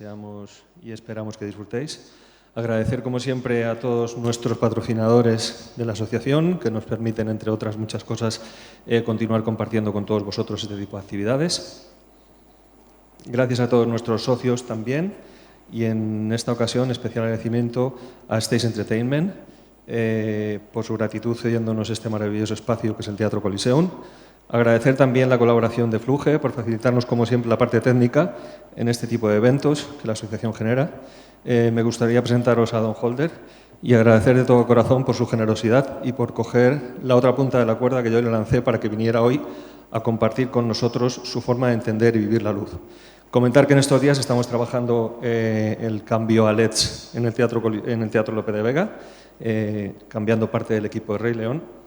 deseamos y esperamos que disfrutéis. Agradecer, como siempre, a todos nuestros patrocinadores de la asociación, que nos permiten, entre otras muchas cosas, continuar compartiendo con todos vosotros este tipo de actividades. Gracias a todos nuestros socios también, y en esta ocasión especial agradecimiento a Stage Entertainment por su gratitud cediéndonos este maravilloso espacio que es el Teatro Coliseum. Agradecer también la colaboración de Fluge por facilitarnos, como siempre, la parte técnica en este tipo de eventos que la asociación genera. Me gustaría presentaros a Don Holder y agradecer de todo corazón por su generosidad y por coger la otra punta de la cuerda que yo le lancé para que viniera hoy a compartir con nosotros su forma de entender y vivir la luz. Comentar que en estos días estamos trabajando el cambio a LEDs en el Teatro Lope de Vega, cambiando parte del equipo de Rey León.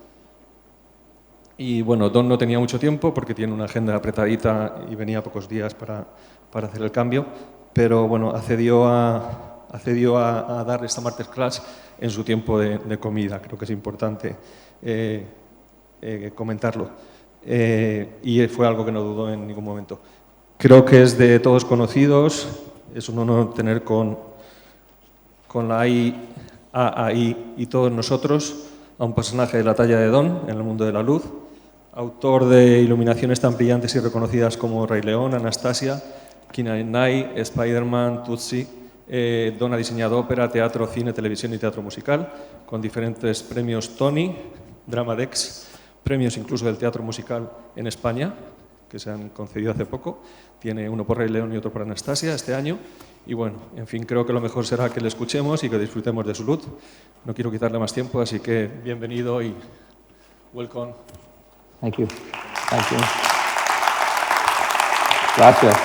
Y bueno, Don no tenía mucho tiempo porque tiene una agenda apretadita y venía pocos días para hacer el cambio, pero bueno, accedió a dar esta Masterclass en su tiempo de comida. Creo que es importante comentarlo. Y fue algo que no dudó en ningún momento. Creo que es de todos conocidos, es un honor tener con la AI y todos nosotros a un personaje de la talla de Don en el mundo de la luz, autor de iluminaciones tan brillantes y reconocidas como Rey León, Anastasia, Knight, Spider-Man, Tootsie. Don ha diseñado ópera, teatro, cine, televisión y teatro musical, con diferentes premios Tony, Dramadex, premios incluso del teatro musical en España, que se han concedido hace poco. Tiene uno por Rey León y otro por Anastasia este año. Y bueno, en fin, creo que lo mejor será que le escuchemos y que disfrutemos de su luz. No quiero quitarle más tiempo, así que bienvenido y welcome. Thank you. Thank you. Gracias.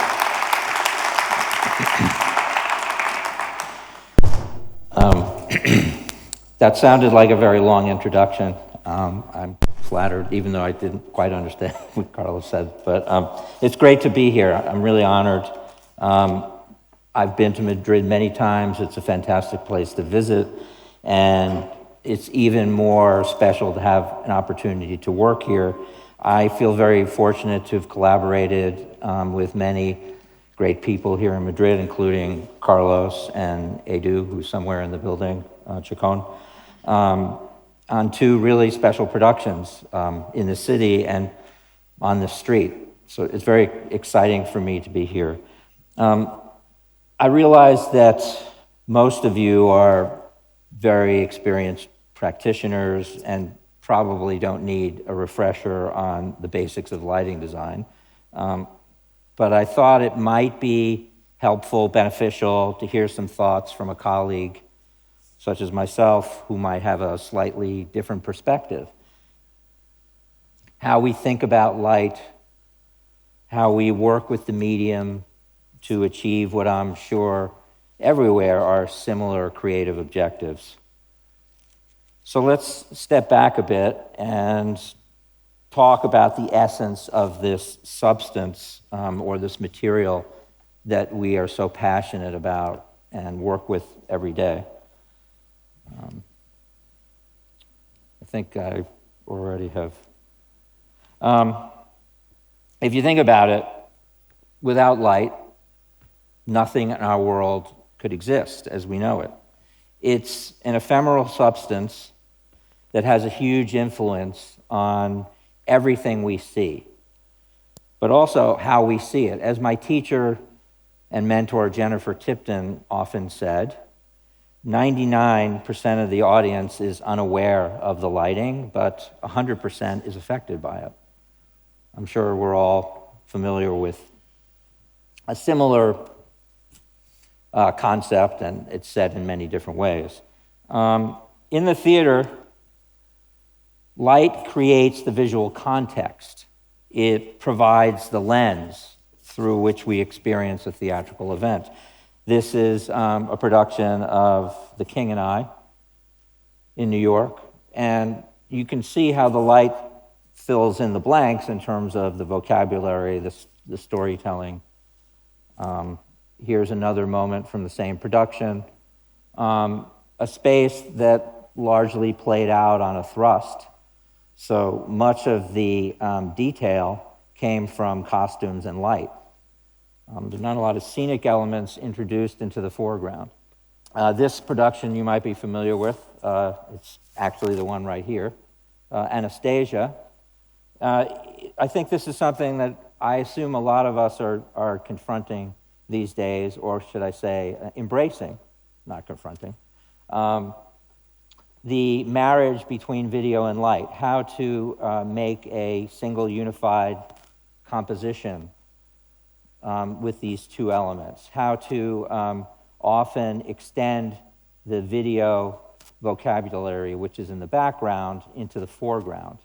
That sounded like a very long introduction. I'm flattered, even though I didn't quite understand what Carlos said. But it's great to be here. I'm really honored. I've been to Madrid many times. It's a fantastic place to visit. And it's even more special to have an opportunity to work here. I feel very fortunate to have collaborated with many great people here in Madrid, including Carlos and Edu, who's somewhere in the building, Chacon, on two really special productions in the city and on the street. So it's very exciting for me to be here. I realize that most of you are very experienced practitioners and probably don't need a refresher on the basics of lighting design. But I thought it might be helpful, beneficial to hear some thoughts from a colleague such as myself who might have a slightly different perspective. How we think about light, how we work with the medium to achieve what I'm sure everywhere are similar creative objectives. So let's step back a bit and talk about the essence of this substance or this material that we are so passionate about and work with every day. I think I already have. If you think about it, without light, nothing in our world could exist as we know it. It's an ephemeral substance that has a huge influence on everything we see, but also how we see it. As my teacher and mentor Jennifer Tipton often said, 99% of the audience is unaware of the lighting, but 100% is affected by it. I'm sure we're all familiar with a similar concept, and it's said in many different ways. In the theater, light creates the visual context. It provides the lens through which we experience a theatrical event. This is a production of The King and I in New York, and you can see how the light fills in the blanks in terms of the vocabulary, the storytelling. Here's another moment from the same production. A space that largely played out on a thrust. So much of the detail came from costumes and light. There are not a lot of scenic elements introduced into the foreground. This production you might be familiar with. It's actually the one right here, Anastasia. I think this is something that I assume a lot of us are confronting these days, or should I say embracing, not confronting. The marriage between video and light, how to make a single unified composition with these two elements, how to often extend the video vocabulary, which is in the background, into the foreground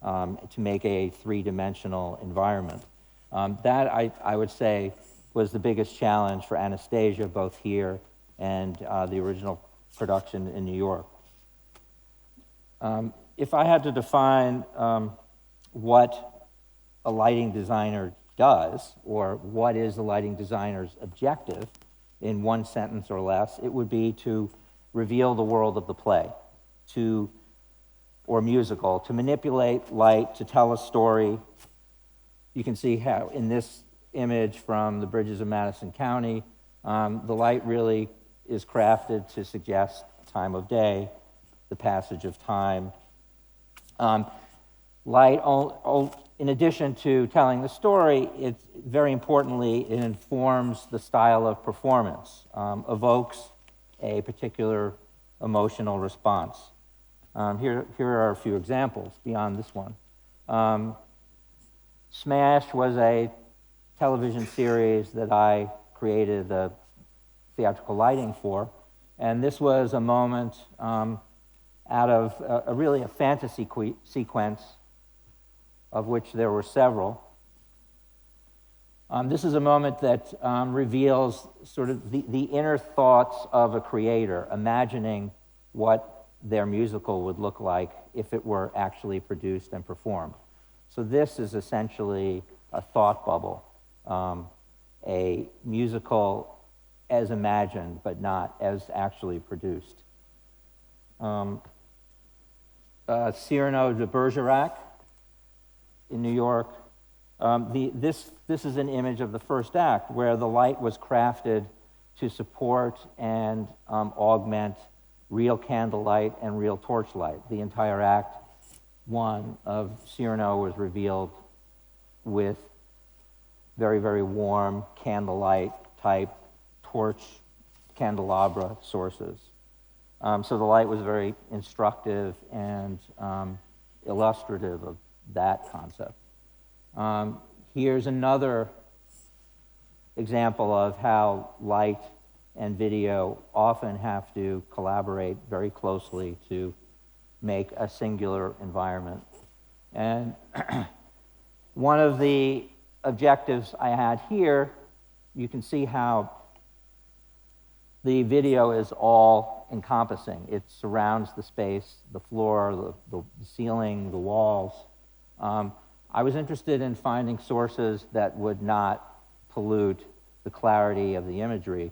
to make a three-dimensional environment. That, I would say, was the biggest challenge for Anastasia, both here and the original production in New York. If I had to define what a lighting designer does, or what is the lighting designer's objective in one sentence or less, it would be to reveal the world of the play, or musical, to manipulate light, to tell a story. You can see how in this image from the bridges of Madison County, the light really is crafted to suggest time of day, the passage of time. Light, in addition to telling the story, very importantly, it informs the style of performance, evokes a particular emotional response. Here are a few examples beyond this one. Smash was a television series that I created the theatrical lighting for, and this was a moment out of really a fantasy sequence, of which there were several. This is a moment that reveals sort of the inner thoughts of a creator, imagining what their musical would look like if it were actually produced and performed. So this is essentially a thought bubble, a musical as imagined, but not as actually produced. Cyrano de Bergerac in New York. This is an image of the first act where the light was crafted to support and augment real candlelight and real torchlight. The entire act one of Cyrano was revealed with very, very warm candlelight type torch candelabra sources. So the light was very instructive and illustrative of that concept. Here's another example of how light and video often have to collaborate very closely to make a singular environment. And one of the objectives I had here, you can see how the video is all encompassing. It surrounds the space, the floor, the ceiling, the walls. I was interested in finding sources that would not pollute the clarity of the imagery.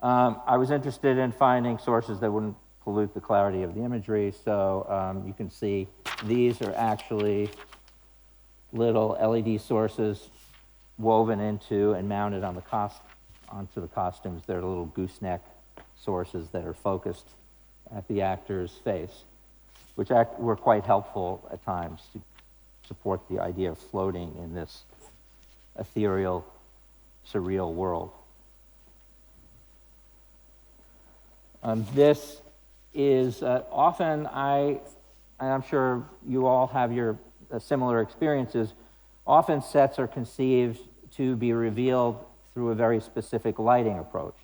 I was interested in finding sources that wouldn't pollute the clarity of the imagery, so you can see these are actually little LED sources woven into and mounted on onto the costumes. They're little gooseneck sources that are focused at the actor's face, which were quite helpful at times to support the idea of floating in this ethereal, surreal world. This is often, I'm sure you all have your similar experiences, often sets are conceived to be revealed through a very specific lighting approach.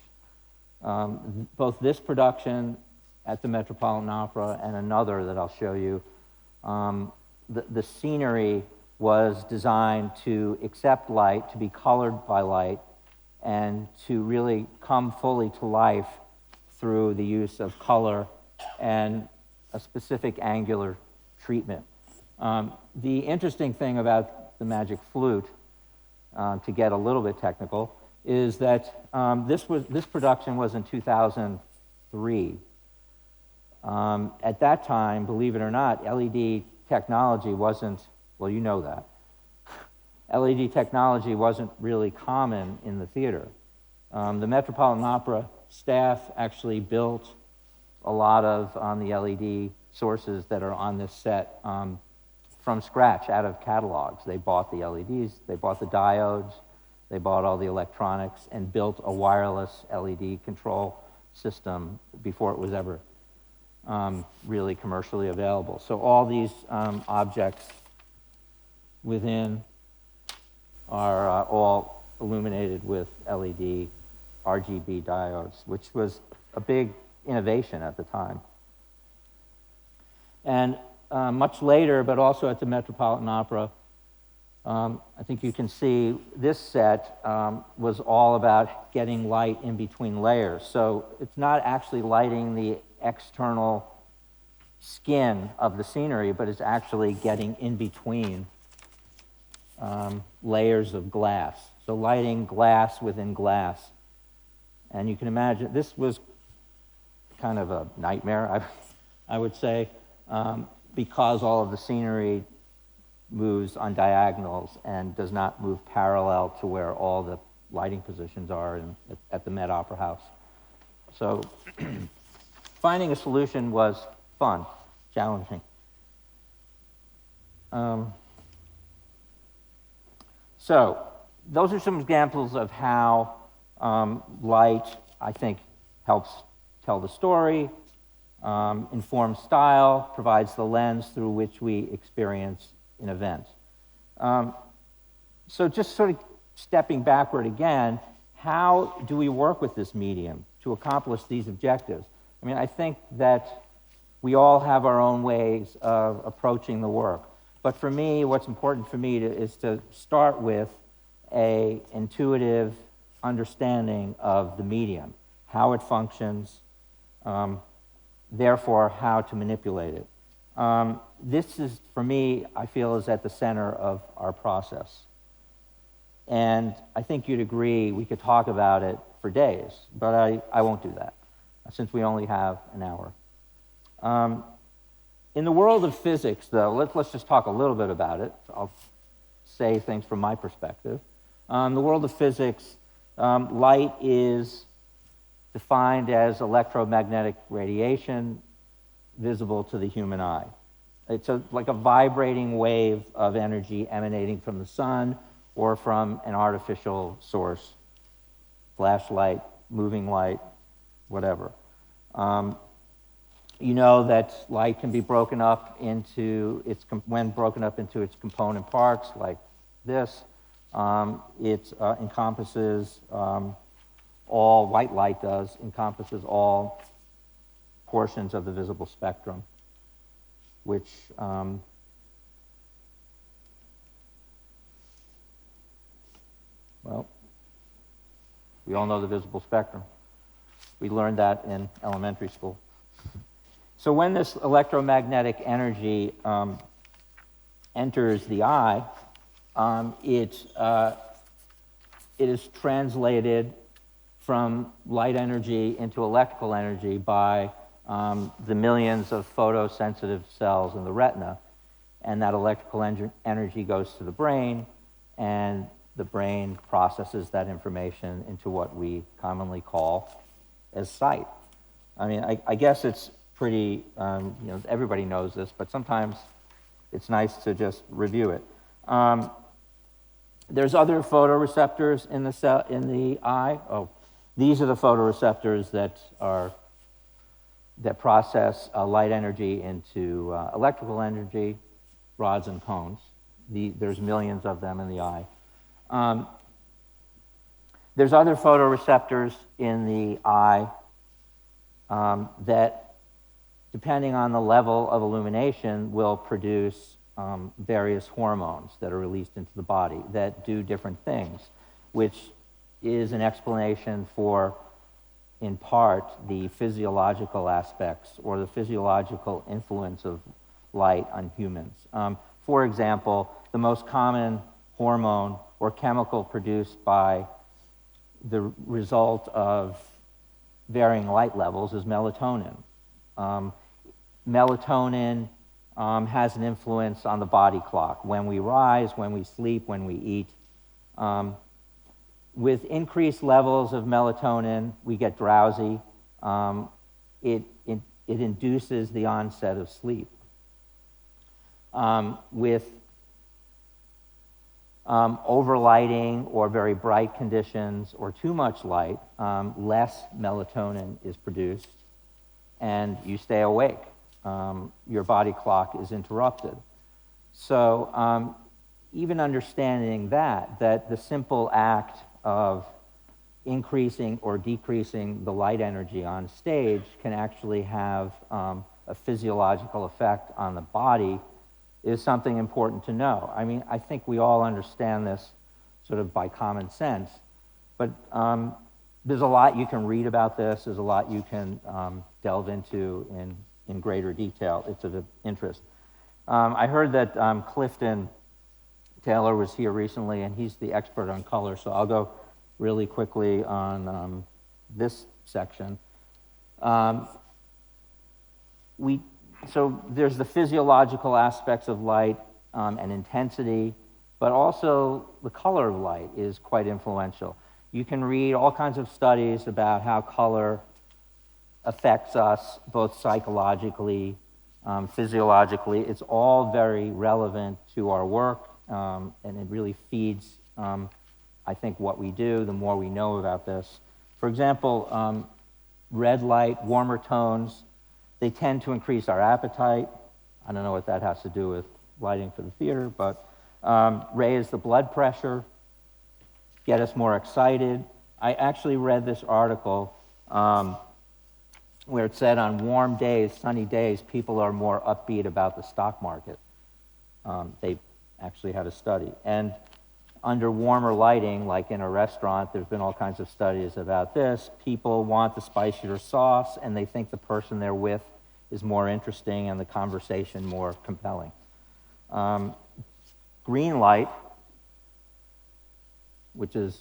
Both this production at the Metropolitan Opera and another that I'll show you, the scenery was designed to accept light, to be colored by light, and to really come fully to life through the use of color and a specific angular treatment. The interesting thing about the magic flute, to get a little bit technical, is that this production was in 2003. At that time, believe it or not, LED technology wasn't, well, you know that. LED technology wasn't really common in the theater. The Metropolitan Opera staff actually built a lot of the LED sources that are on this set from scratch, out of catalogs. They bought the LEDs, they bought the diodes, they bought all the electronics, and built a wireless LED control system before it was ever really commercially available. So all these objects within are all illuminated with LED RGB diodes, which was a big innovation at the time. And much later, but also at the Metropolitan Opera, I think you can see this set was all about getting light in between layers. So it's not actually lighting the external skin of the scenery, but it's actually getting in between layers of glass. So lighting glass within glass. And you can imagine, this was kind of a nightmare, I would say, because all of the scenery moves on diagonals and does not move parallel to where all the lighting positions are at the Met Opera House. So finding a solution was fun, challenging. So those are some examples of how light, I think, helps tell the story, informs style, provides the lens through which we experience an event. So just sort of stepping backward again, how do we work with this medium to accomplish these objectives? I mean, I think that we all have our own ways of approaching the work. But for me, what's important for me is to start with an intuitive understanding of the medium, how it functions, therefore how to manipulate it. This is, for me, I feel, is at the center of our process. And I think you'd agree we could talk about it for days, but I won't do that, since we only have an hour. In the world of physics, though, let's just talk a little bit about it. I'll say things from my perspective. In the world of physics, light is defined as electromagnetic radiation visible to the human eye. It's like a vibrating wave of energy emanating from the sun or from an artificial source, flashlight, moving light, whatever. You know that light can be broken up into when broken up into its component parts, like this. It encompasses all, white light encompasses all portions of the visible spectrum, which well, we all know the visible spectrum. We learned that in elementary school. So when this electromagnetic energy enters the eye, it is translated from light energy into electrical energy by the millions of photosensitive cells in the retina. And that electrical energy goes to the brain, and the brain processes that information into what we commonly call as sight. I mean, I guess it's pretty, everybody knows this, but sometimes it's nice to just review it. There's other photoreceptors in the eye. Oh, these are the photoreceptors that process light energy into electrical energy, rods and cones. There's millions of them in the eye. There's other photoreceptors in the eye that, depending on the level of illumination, will produce various hormones that are released into the body that do different things, which is an explanation for, in part, the physiological aspects or the physiological influence of light on humans. For example, the most common hormone or chemical produced by the result of varying light levels is melatonin. Melatonin has an influence on the body clock, when we rise, when we sleep, when we eat. With increased levels of melatonin, we get drowsy. It induces the onset of sleep. With overlighting or very bright conditions or too much light, less melatonin is produced, and you stay awake. Your body clock is interrupted. So even understanding that the simple act of increasing or decreasing the light energy on stage can actually have a physiological effect on the body is something important to know. I mean, I think we all understand this sort of by common sense, but there's a lot you can read about this. There's a lot you can delve into in greater detail. It's of interest. I heard that Clifton Taylor was here recently, and he's the expert on color, so I'll go really quickly on this section. So there's the physiological aspects of light and intensity, but also the color of light is quite influential. You can read all kinds of studies about how color affects us both psychologically, physiologically. It's all very relevant to our work, and it really feeds, I think, what we do, the more we know about this. For example, red light, warmer tones, they tend to increase our appetite. I don't know what that has to do with lighting for the theater, but raise the blood pressure, get us more excited. I actually read this article where it said on warm days, sunny days, people are more upbeat about the stock market. They actually had a study. And under warmer lighting, like in a restaurant, there's been all kinds of studies about this. People want the spicier sauce, and they think the person they're with is more interesting and the conversation more compelling. Green light, which is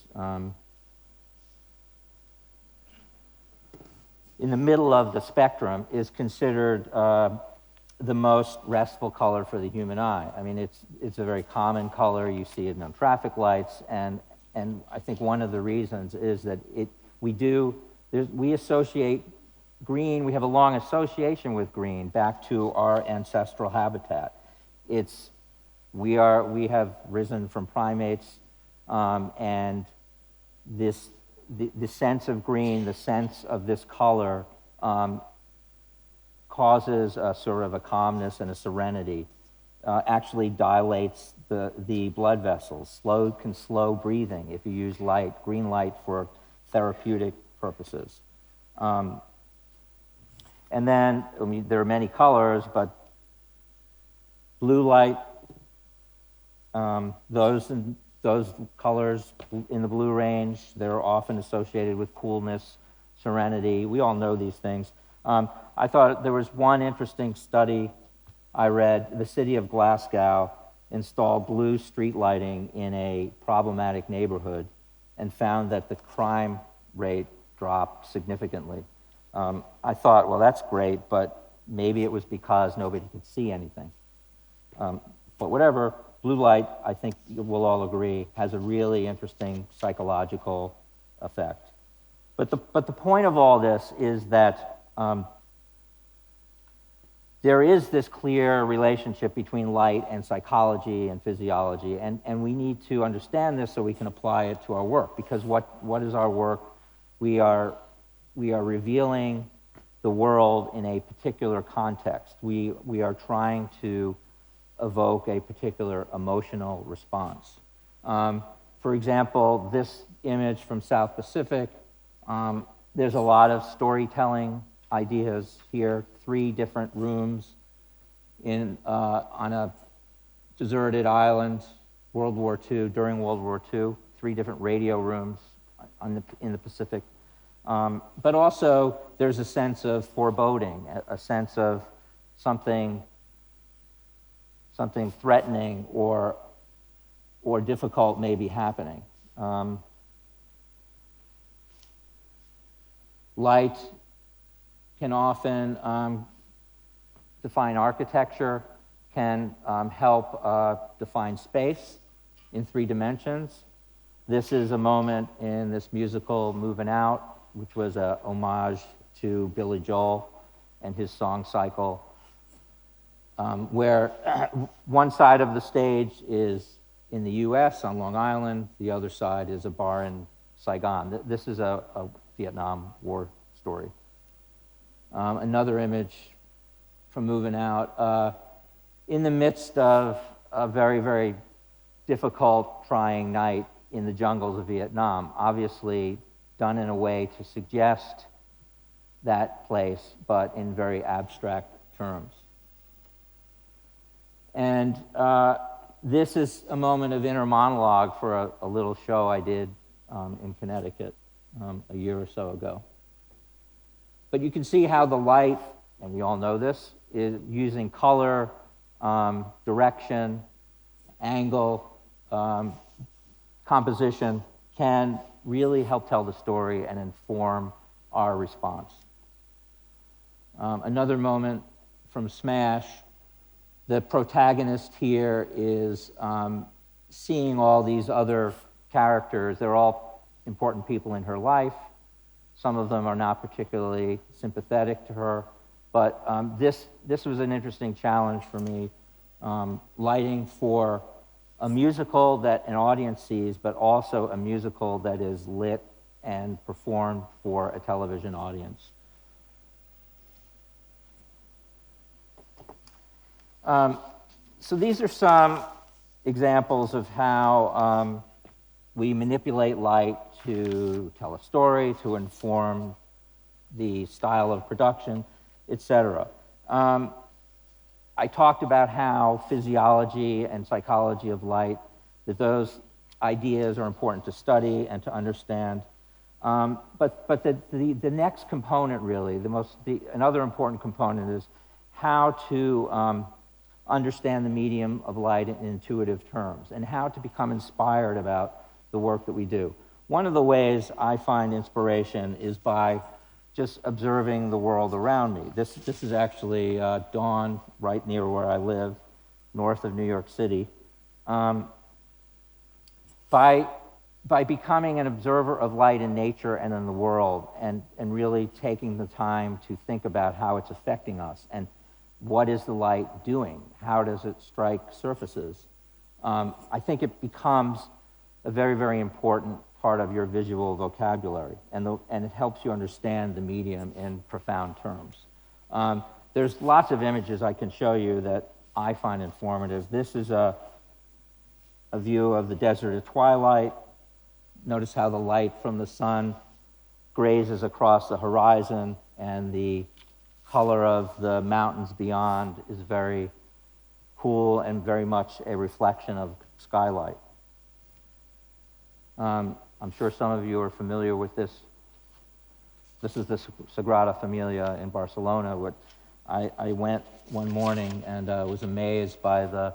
in the middle of the spectrum, is considered the most restful color for the human eye. I mean, it's a very common color. You see it on traffic lights, and I think one of the reasons is that we associate green. We have a long association with green back to our ancestral habitat. We have risen from primates, and the sense of green, the sense of this color, causes a sort of a calmness and a serenity, actually dilates the blood vessels, can slow breathing if you use green light for therapeutic purposes. And then, I mean, there are many colors, but blue light, those colors in the blue range, they're often associated with coolness, serenity. We all know these things. I thought there was one interesting study I read. The city of Glasgow installed blue street lighting in a problematic neighborhood and found that the crime rate dropped significantly. I thought, well, that's great, but maybe it was because nobody could see anything. But whatever, blue light, I think we'll all agree, has a really interesting psychological effect. But the point of all this is that there is this clear relationship between light and psychology and physiology, and we need to understand this so we can apply it to our work. Because what is our work? We are revealing the world in a particular context. We are trying to evoke a particular emotional response. For example, this image from South Pacific, there's a lot of storytelling ideas here. 3 different rooms on a deserted island, World War II, during World War II, 3 different radio rooms in the Pacific. But also, there's a sense of foreboding, a sense of something threatening or difficult may be happening. Light can often define architecture. can help define space in 3 dimensions. This is a moment in this musical, Moving Out, which was a homage to Billy Joel and his song cycle, where one side of the stage is in the US on Long Island, the other side is a bar in Saigon. This is a Vietnam War story. Another image from Moving Out. In the midst of a very, very difficult, trying night in the jungles of Vietnam, obviously done in a way to suggest that place, but in very abstract terms. And this is a moment of inner monologue for a little show I did in Connecticut a year or so ago. But you can see how the light, and we all know this, is using color, direction, angle, composition, can really help tell the story and inform our response. Another moment from Smash, the protagonist here is seeing all these other characters. They're all important people in her life. Some of them are not particularly sympathetic to her, but this was an interesting challenge for me, lighting for a musical that an audience sees, but also a musical that is lit and performed for a television audience. So these are some examples of how we manipulate light to tell a story, to inform the style of production, etc. I talked about how physiology and psychology of light, that those ideas are important to study and to understand. But the next component, really, another important component is how to understand the medium of light in intuitive terms and how to become inspired about the work that we do. One of the ways I find inspiration is by just observing the world around me. This is actually dawn right near where I live, north of New York City. By becoming an observer of light in nature and in the world, and really taking the time to think about how it's affecting us, and what is the light doing? How does it strike surfaces? I think it becomes a very, very important part of your visual vocabulary, and it helps you understand the medium in profound terms. There's lots of images I can show you that I find informative. This is a view of the desert at twilight. Notice how the light from the sun grazes across the horizon, and the color of the mountains beyond is very cool and very much a reflection of skylight. I'm sure some of you are familiar with this. This is the Sagrada Familia in Barcelona. I went one morning and was amazed by the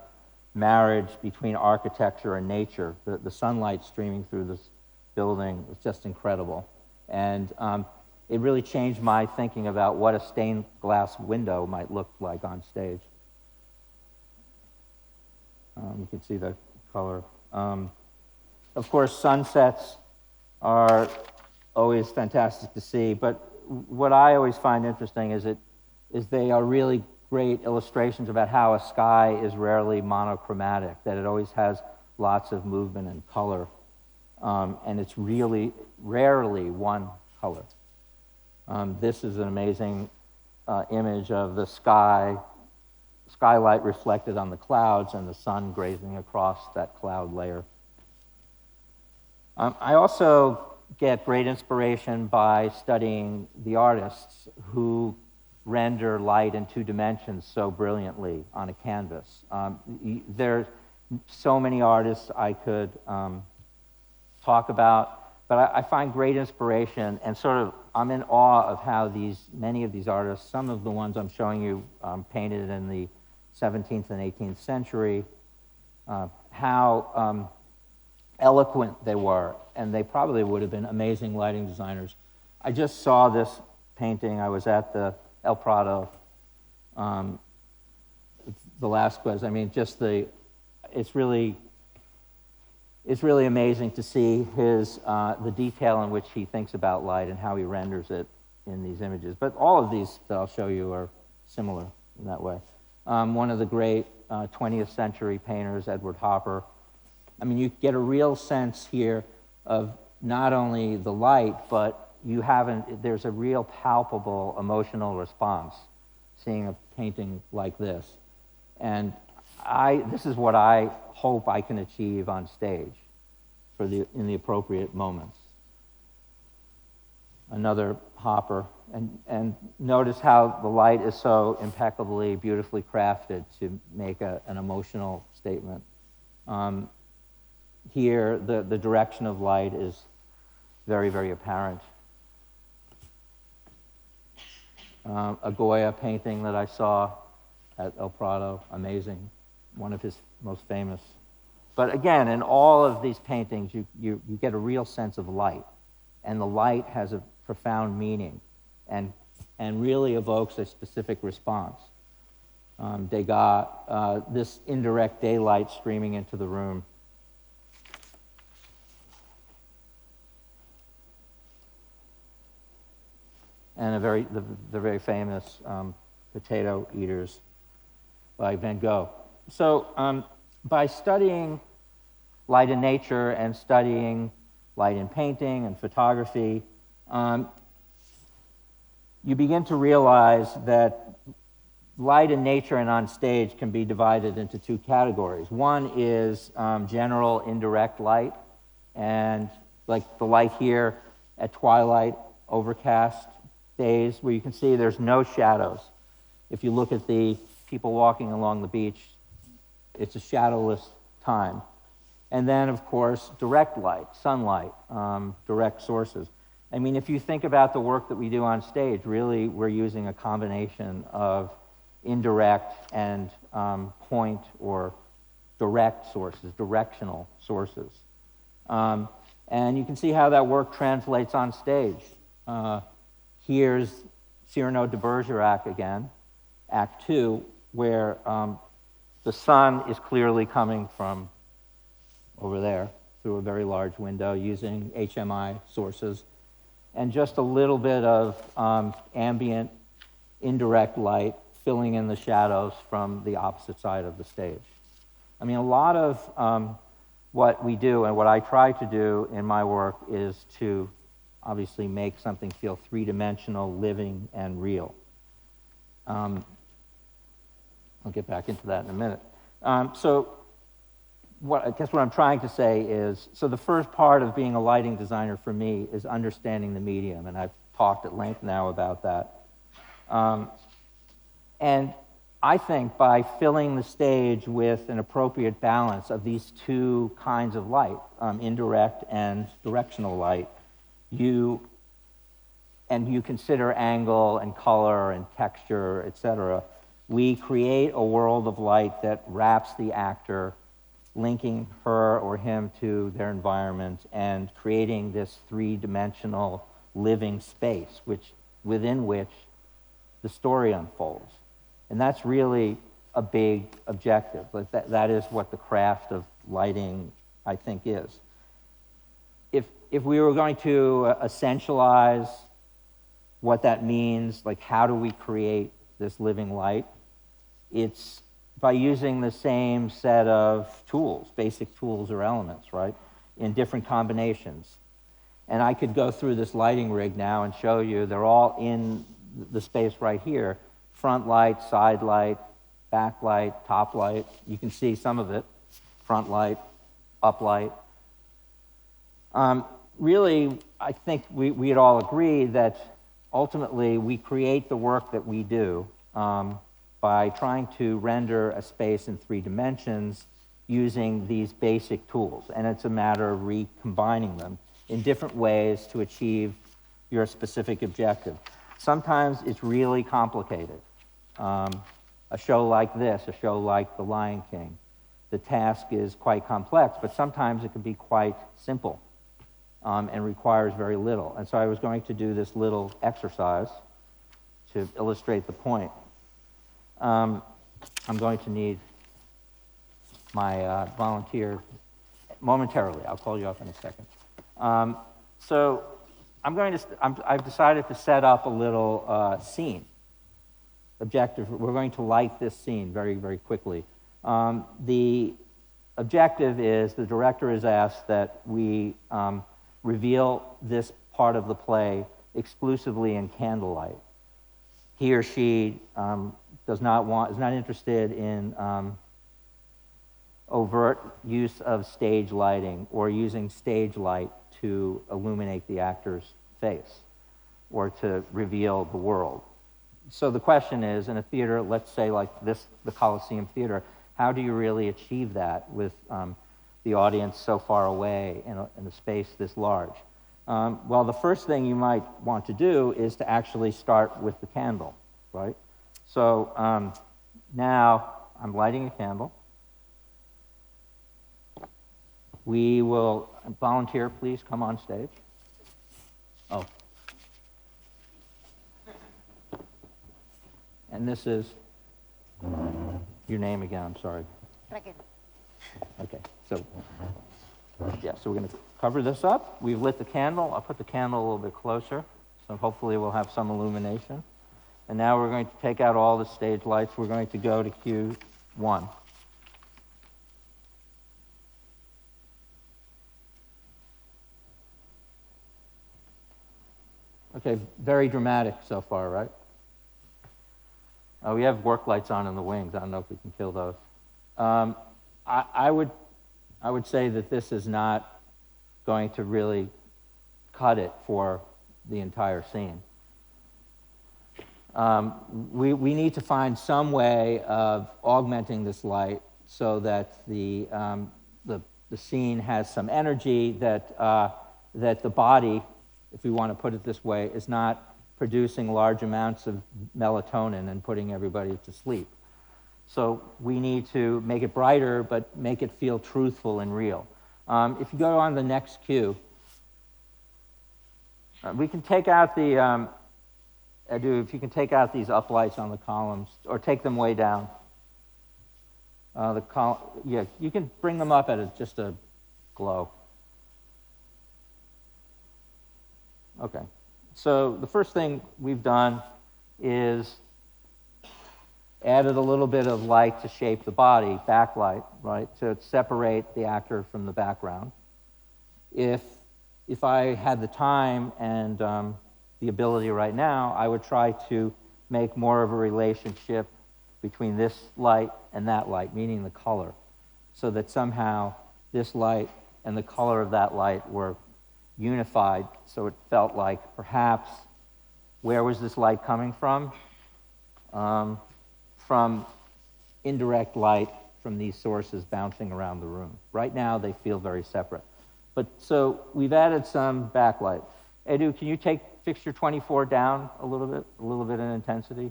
marriage between architecture and nature. The sunlight streaming through this building was just incredible. And it really changed my thinking about what a stained glass window might look like on stage. You can see the color. Of course, sunsets are always fantastic to see, but what I always find interesting is they are really great illustrations about how a sky is rarely monochromatic, that it always has lots of movement and color, and it's really rarely one color. This is an amazing image of the skylight reflected on the clouds and the sun grazing across that cloud layer. I also get great inspiration by studying the artists who render light in 2 dimensions so brilliantly on a canvas. There are so many artists I could talk about, but I find great inspiration, and I'm in awe of how many of these artists, some of the ones I'm showing you painted in the 17th and 18th century, how eloquent they were, and they probably would have been amazing lighting designers. I just saw this painting. I was at the El Prado. Velasquez, I mean, just it's really amazing to see the detail in which he thinks about light and how he renders it in these images. But all of these that I'll show you are similar in that way. One of the great 20th century painters, Edward Hopper. I mean, you get a real sense here of not only the light, but there's a real palpable emotional response seeing a painting like this. And this is what I hope I can achieve on stage in the appropriate moments. Another Hopper, and notice how the light is so impeccably, beautifully crafted to make an emotional statement. Here, the direction of light is very, very apparent. A Goya painting that I saw at El Prado, amazing, one of his most famous. But again, in all of these paintings, you get a real sense of light, and the light has a profound meaning and really evokes a specific response. Degas, this indirect daylight streaming into the room. And the very famous Potato Eaters by Van Gogh. So by studying light in nature and studying light in painting and photography, you begin to realize that light in nature and on stage can be divided into two categories. One is general indirect light, and like the light here at twilight, overcast days, where you can see there's no shadows. If you look at the people walking along the beach, it's a shadowless time. And then, of course, direct light, sunlight, direct sources. I mean, if you think about the work that we do on stage, really we're using a combination of indirect and point or direct sources, directional sources. And you can see how that work translates on stage. Here's Cyrano de Bergerac again, Act 2, where the sun is clearly coming from over there through a very large window using HMI sources, and just a little bit of ambient, indirect light filling in the shadows from the opposite side of the stage. I mean, a lot of what we do and what I try to do in my work is to obviously make something feel three-dimensional, living, and real. I'll get back into that in a minute. So I guess what I'm trying to say is, so the first part of being a lighting designer for me is understanding the medium, and I've talked at length now about that. And I think by filling the stage with an appropriate balance of these two kinds of light, indirect and directional light, you consider angle and color and texture, etc., we create a world of light that wraps the actor, linking her or him to their environment and creating this three-dimensional living space within which the story unfolds. And that's really a big objective. That is what the craft of lighting, I think, is. If we were going to essentialize what that means, like how do we create this living light, it's by using the same set of tools, basic tools or elements, right, in different combinations. And I could go through this lighting rig now and show you they're all in the space right here. Front light, side light, back light, top light. You can see some of it. Front light, up light. Really, I think we'd all agree that ultimately we create the work that we do by trying to render a space in 3 dimensions using these basic tools. And it's a matter of recombining them in different ways to achieve your specific objective. Sometimes it's really complicated. A show like this, a show like The Lion King, the task is quite complex, but sometimes it can be quite simple and requires very little. And so I was going to do this little exercise to illustrate the point. I'm going to need my volunteer momentarily. I'll call you up in a second. So I've decided to set up a little scene. Objective, we're going to light this scene very, very quickly. The objective is, the director has asked that we reveal this part of the play exclusively in candlelight. He or she is not interested in overt use of stage lighting or using stage light to illuminate the actor's face or to reveal the world. So the question is, in a theater, let's say like this, the Coliseum Theater, how do you really achieve that with the audience so far away in a space this large? Well, the first thing you might want to do is to actually start with the candle, right? So now I'm lighting a candle. We will, volunteer, please come on stage. Oh. And this is your name again, I'm sorry. Raquel. Okay, so, yeah, so we're going to cover this up. We've lit the candle. I'll put the candle a little bit closer, so hopefully we'll have some illumination. And now we're going to take out all the stage lights. We're going to go to cue 1. Okay, very dramatic so far, right? We have work lights on in the wings. I don't know if we can kill those. I would say that this is not going to really cut it for the entire scene. We need to find some way of augmenting this light so that the scene has some energy, that the body, if we want to put it this way, is not producing large amounts of melatonin and putting everybody to sleep. So we need to make it brighter, but make it feel truthful and real. If you go on the next cue, we can take out the, if you can take out these uplights on the columns, or take them way down. Yeah, you can bring them up at just a glow. Okay. So the first thing we've done is added a little bit of light to shape the body, backlight, right, to separate the actor from the background. If I had the time and the ability right now, I would try to make more of a relationship between this light and that light, meaning the color, so that somehow this light and the color of that light were unified, so it felt like perhaps, where was this light coming from? From indirect light from these sources bouncing around the room. Right now, they feel very separate. But so we've added some backlight. Edu, can you take fixture 24 down a little bit in intensity?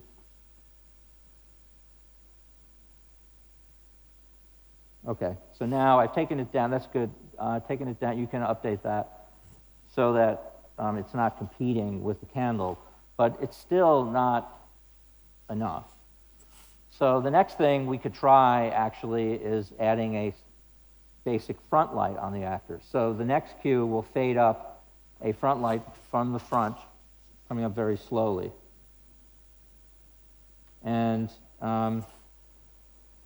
Okay, so now I've taken it down. That's good. Taking it down, you can update that so that it's not competing with the candle, but it's still not enough. So the next thing we could try, actually, is adding a basic front light on the actor. So the next cue will fade up a front light from the front, coming up very slowly. And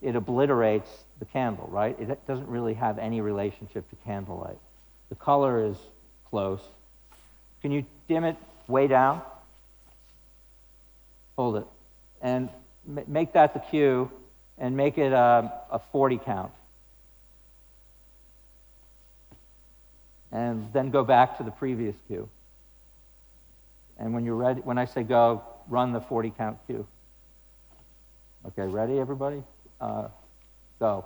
it obliterates the candle, right? It doesn't really have any relationship to candlelight. The color is close. Can you dim it way down? Hold it. And make that the cue, and make it a 40 count. And then go back to the previous cue. And when you're ready, when I say go, run the 40 count cue. Okay, ready, everybody? Go.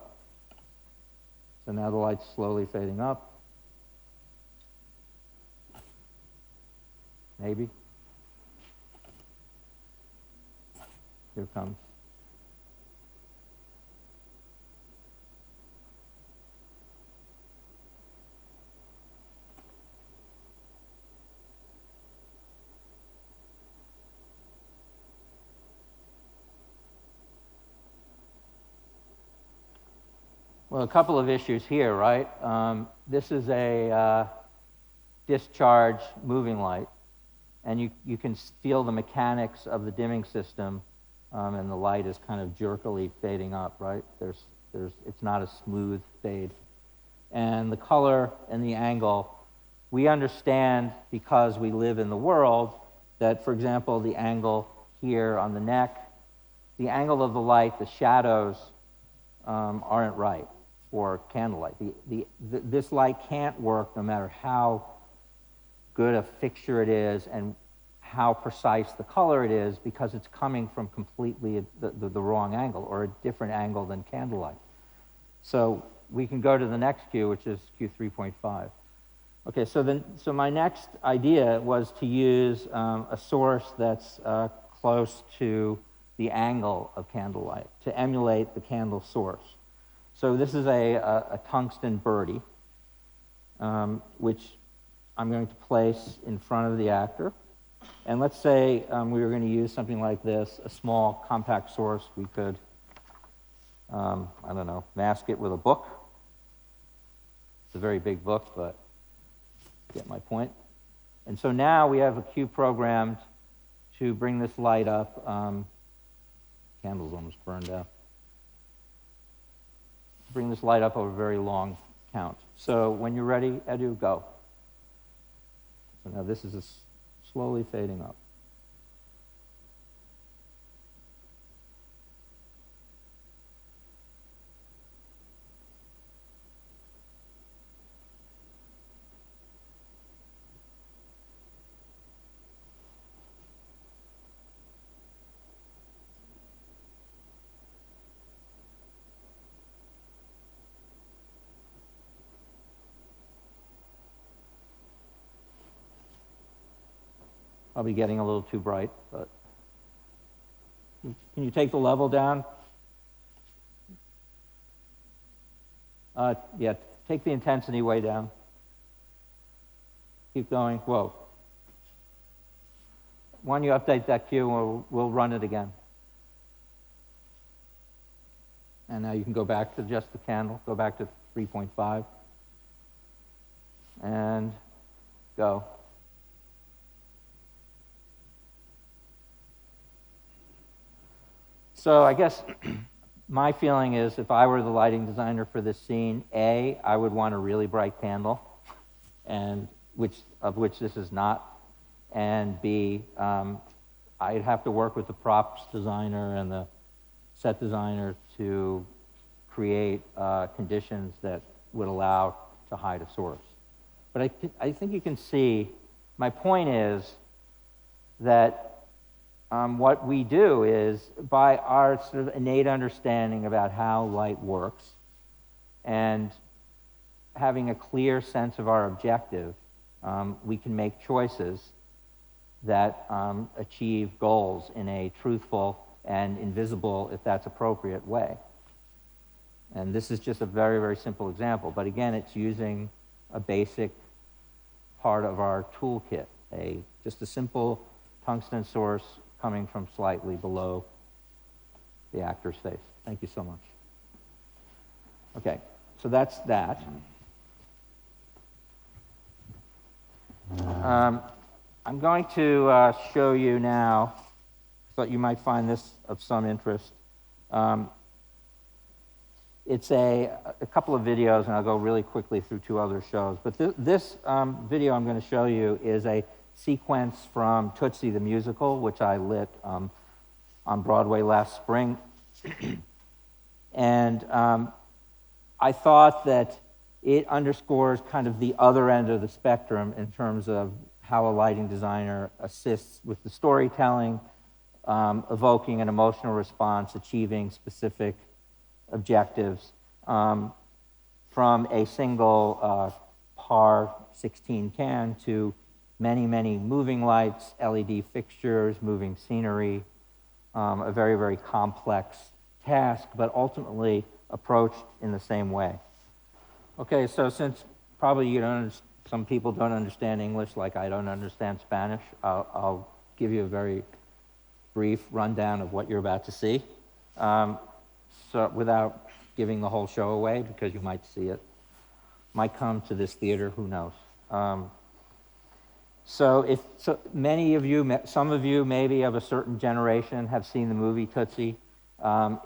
So now the light's slowly fading up. Maybe. Here it comes. Well, a couple of issues here, right? This is a discharge moving light, and you can feel the mechanics of the dimming system, and the light is kind of jerkily fading up, right? It's not a smooth fade. And the color and the angle, we understand because we live in the world that, for example, the angle here on the neck, the angle of the light, the shadows aren't right for candlelight. This light can't work no matter how good a fixture it is and how precise the color it is, because it's coming from completely the wrong angle, or a different angle than candlelight. So we can go to the next cue, which is cue 3.5. Okay, so my next idea was to use a source that's close to the angle of candlelight, to emulate the candle source. So this is a tungsten birdie, which I'm going to place in front of the actor. And let's say we were going to use something like this, a small compact source. We could, I don't know, mask it with a book. It's a very big book, but you get my point. And so now we have a cue programmed to bring this light up. Candle's almost burned out. To bring this light up over a very long count. So when you're ready, Edu, go. So now this is slowly fading up. Probably getting a little too bright, but can you take the level down? Yeah, take the intensity way down. Keep going. Whoa. Why don't you update that cue and we'll run it again. And now you can go back to just the candle. Go back to 3.5. And go. So I guess my feeling is, if I were the lighting designer for this scene, A, I would want a really bright candle, and which this is not, and B, I'd have to work with the props designer and the set designer to create conditions that would allow to hide a source. But I think you can see, my point is that what we do is, by our sort of innate understanding about how light works and having a clear sense of our objective, we can make choices that achieve goals in a truthful and invisible, if that's appropriate, way. And this is just a very, very simple example. But again, it's using a basic part of our toolkit, just a simple tungsten source coming from slightly below the actor's face. Thank you so much. Okay, so that's that. I'm going to show you now, thought you might find this of some interest. It's a couple of videos, and I'll go really quickly through two other shows. But this video I'm going to show you is a sequence from Tootsie the musical, which I lit on Broadway last spring. And I thought that it underscores kind of the other end of the spectrum in terms of how a lighting designer assists with the storytelling, evoking an emotional response, achieving specific objectives from a single par 16 can to many, many moving lights, LED fixtures, moving scenery, a very, very complex task, but ultimately approached in the same way. Okay, so since probably some people don't understand English like I don't understand Spanish, I'll give you a very brief rundown of what you're about to see. So without giving the whole show away because you might see it. Might come to this theater, who knows? So many of you, some of you maybe of a certain generation have seen the movie Tootsie.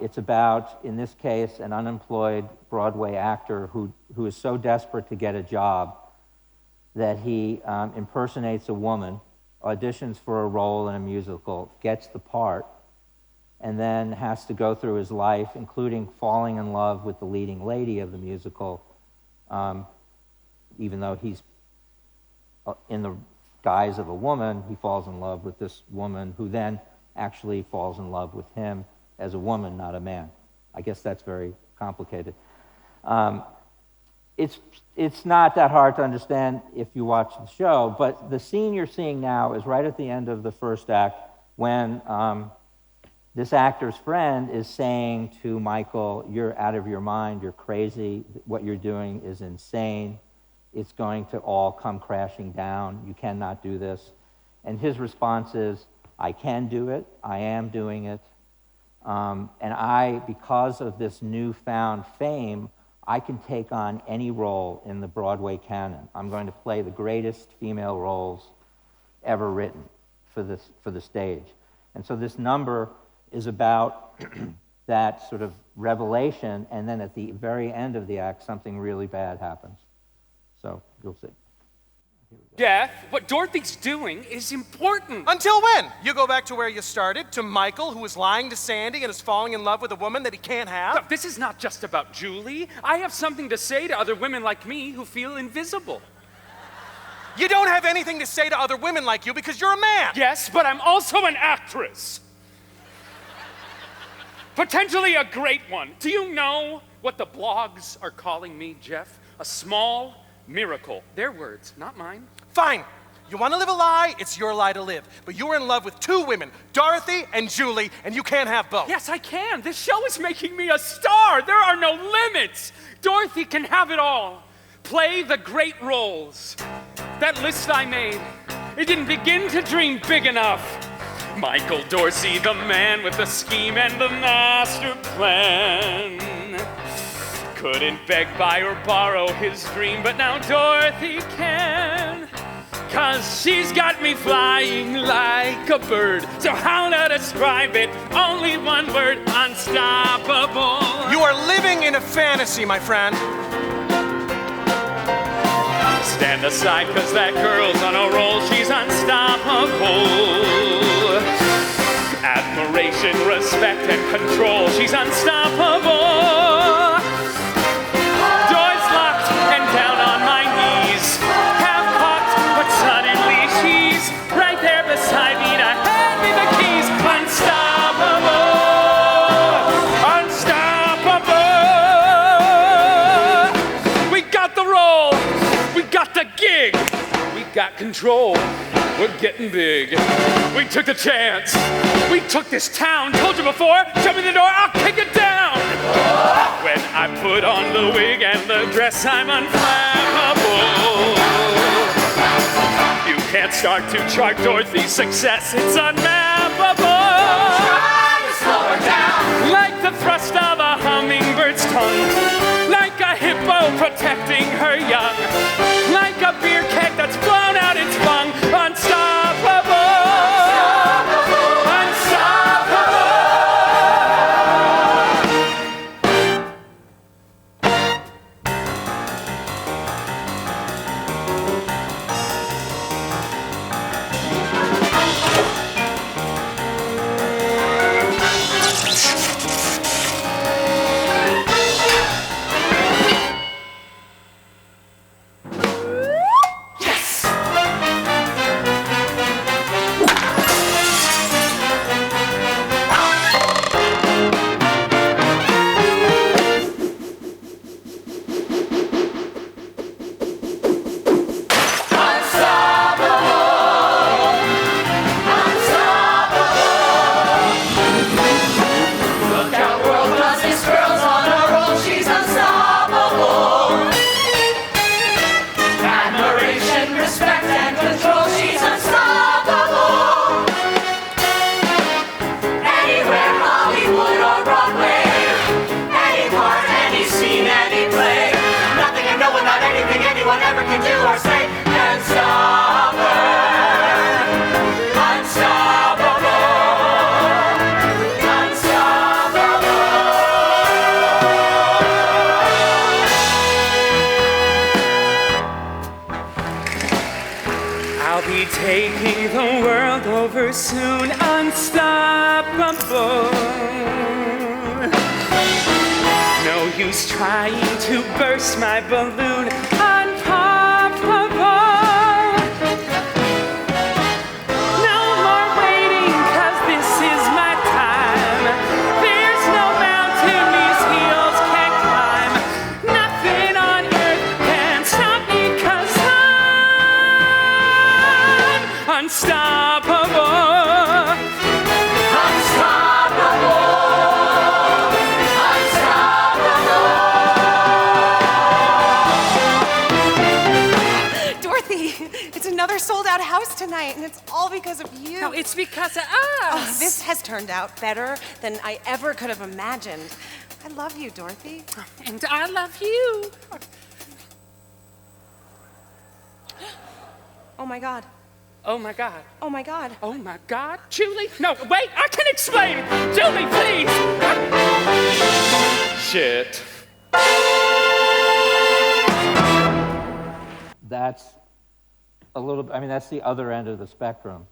It's about, in this case, an unemployed Broadway actor who is so desperate to get a job that he impersonates a woman, auditions for a role in a musical, gets the part, and then has to go through his life, including falling in love with the leading lady of the musical, even though he's in the guise of a woman, he falls in love with this woman who then actually falls in love with him as a woman, not a man. I guess that's very complicated. It's not that hard to understand if you watch the show, but the scene you're seeing now is right at the end of the first act when this actor's friend is saying to Michael, "You're out of your mind, you're crazy, what you're doing is insane, it's going to all come crashing down, you cannot do this." And his response is, "I can do it, I am doing it, and because of this newfound fame, I can take on any role in the Broadway canon. I'm going to play the greatest female roles ever written for the stage." And so this number is about that sort of revelation, and then at the very end of the act, something really bad happens. So you'll see. Jeff, what Dorothy's doing is important. Until when? You go back to where you started, to Michael, who is lying to Sandy and is falling in love with a woman that he can't have? Look, this is not just about Julie. I have something to say to other women like me who feel invisible. You don't have anything to say to other women like you because you're a man. Yes, but I'm also an actress. Potentially a great one. Do you know what the blogs are calling me, Jeff? A small miracle. Their words, not mine. Fine. You want to live a lie? It's your lie to live. But you were in love with two women, Dorothy and Julie, and you can't have both. Yes, I can. This show is making me a star. There are no limits. Dorothy can have it all. Play the great roles. That list I made, it didn't begin to dream big enough. Michael Dorsey, the man with the scheme and the master plan. Couldn't beg, buy, or borrow his dream, but now Dorothy can. 'Cause she's got me flying like a bird. So how to describe it? Only one word: unstoppable. You are living in a fantasy, my friend. Stand aside, 'cause that girl's on a roll. She's unstoppable. Admiration, respect, and control. She's unstoppable. Doors locked and down on my knees. Half cocked, but suddenly she's right there beside me to hand me the keys. Unstoppable. Unstoppable. We got the role. We got the gig. We got control. We're getting big. We took a chance. We took this town. Told you before, shut me the door, I'll kick it down. When I put on the wig and the dress, I'm unflammable. You can't start to chart Dorothy's success. It's unmappable. Try to slow her down. Like the thrust of a hummingbird's tongue. Like a hippo protecting her young. Like a beer keg that's blown out its lung. Unstoppable. unstoppable. No use trying to burst my balloon, unpoppable. No more waiting, 'cause this is my time. There's no mountain these heels can't climb. Nothing on earth can stop me, 'cause I'm unstoppable. Another sold-out house tonight, and it's all because of you. No, it's because of us. Oh, this has turned out better than I ever could have imagined. I love you, Dorothy. And I love you. Oh my God. Oh my God. Oh my God. Oh my God. Julie? No, wait, I can explain. Julie, please. Shit. That's a little, I mean, that's the other end of the spectrum.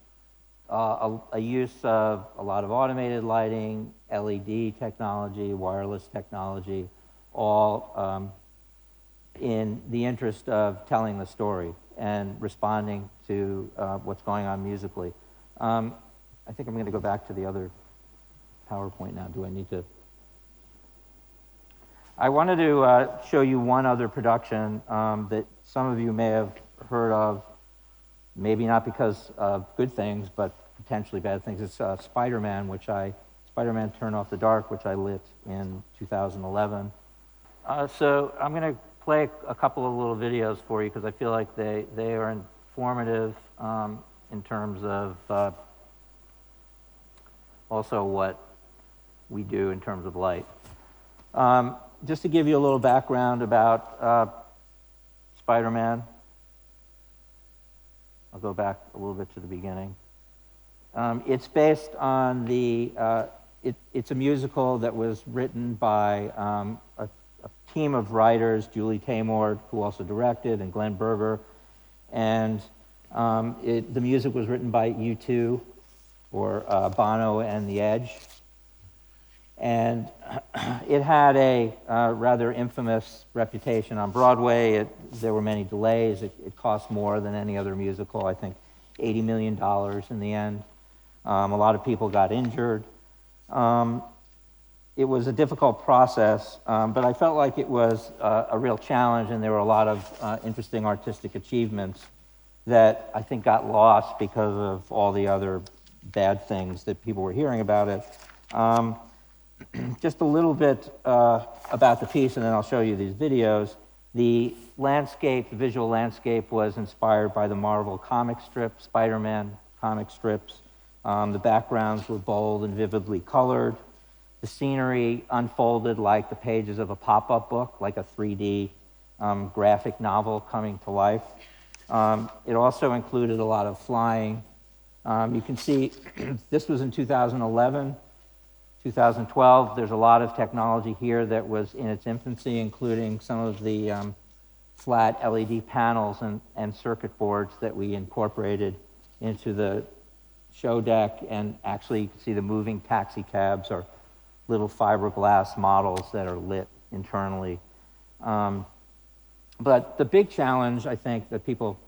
A use of a lot of automated lighting, LED technology, wireless technology, all in the interest of telling the story and responding to what's going on musically. I think I'm going to go back to the other PowerPoint now. Do I need to? I wanted to show you one other production that some of you may have heard of, maybe not because of good things, but potentially bad things. It's Spider-Man, Spider-Man Turn Off the Dark, which I lit in 2011. So I'm going to play a couple of little videos for you because I feel like they are informative in terms of also what we do in terms of light. Just to give you a little background about Spider-Man. I'll go back a little bit to the beginning. It's based on it's a musical that was written by a team of writers, Julie Taymor, who also directed, and Glenn Berger. And the music was written by U2, or Bono and The Edge. And it had a rather infamous reputation on Broadway. There were many delays. It cost more than any other musical, I think $80 million in the end. A lot of people got injured. It was a difficult process, but I felt like it was a real challenge, and there were a lot of interesting artistic achievements that I think got lost because of all the other bad things that people were hearing about it. Just a little bit about the piece, and then I'll show you these videos. The landscape, the visual landscape, was inspired by the Marvel comic strip, Spider-Man comic strips. The backgrounds were bold and vividly colored. The scenery unfolded like the pages of a pop-up book, like a 3D graphic novel coming to life. It also included a lot of flying. You can see this was in 2011. 2012, there's a lot of technology here that was in its infancy, including some of the flat LED panels and circuit boards that we incorporated into the show deck, and actually you can see the moving taxi cabs or little fiberglass models that are lit internally. But the big challenge, I think, that people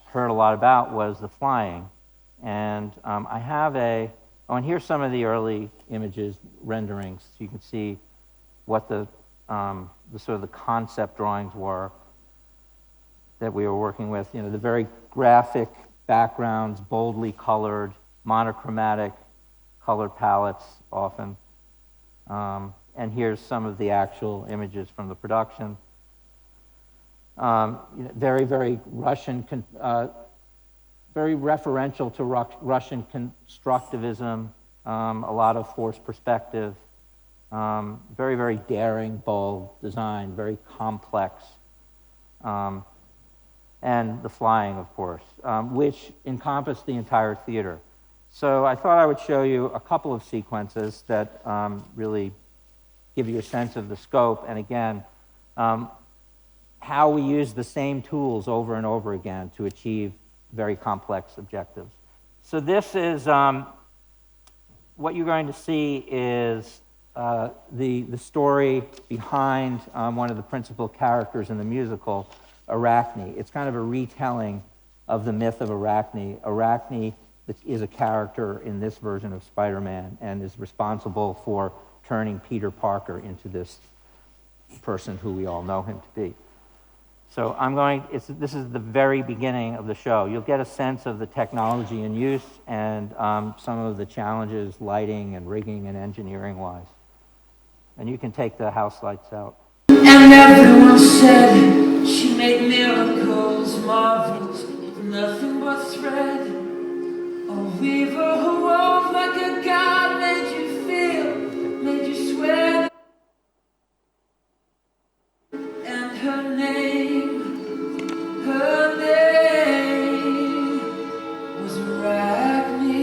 heard a lot about was the flying. And I have and here's some of the early images, renderings. So you can see what the sort of the concept drawings were that we were working with. You know, the very graphic backgrounds, boldly colored, monochromatic color palettes often. And here's some of the actual images from the production. Very, very Russian, very referential to Russian constructivism, a lot of forced perspective, very, very daring, bold design, very complex. And the flying, of course, which encompassed the entire theater. So I thought I would show you a couple of sequences that really give you a sense of the scope, and again, how we use the same tools over and over again to achieve very complex objectives. So this is what you're going to see is the story behind one of the principal characters in the musical, Arachne. It's kind of a retelling of the myth of Arachne. Arachne is a character in this version of Spider-Man and is responsible for turning Peter Parker into this person who we all know him to be. So this is the very beginning of the show. You'll get a sense of the technology in use and some of the challenges, lighting and rigging and engineering-wise. And you can take the house lights out. And everyone said she made miracles, marvels, nothing but thread. A weaver who wove like a god, made you feel, made you sweat. And her name was Arachne.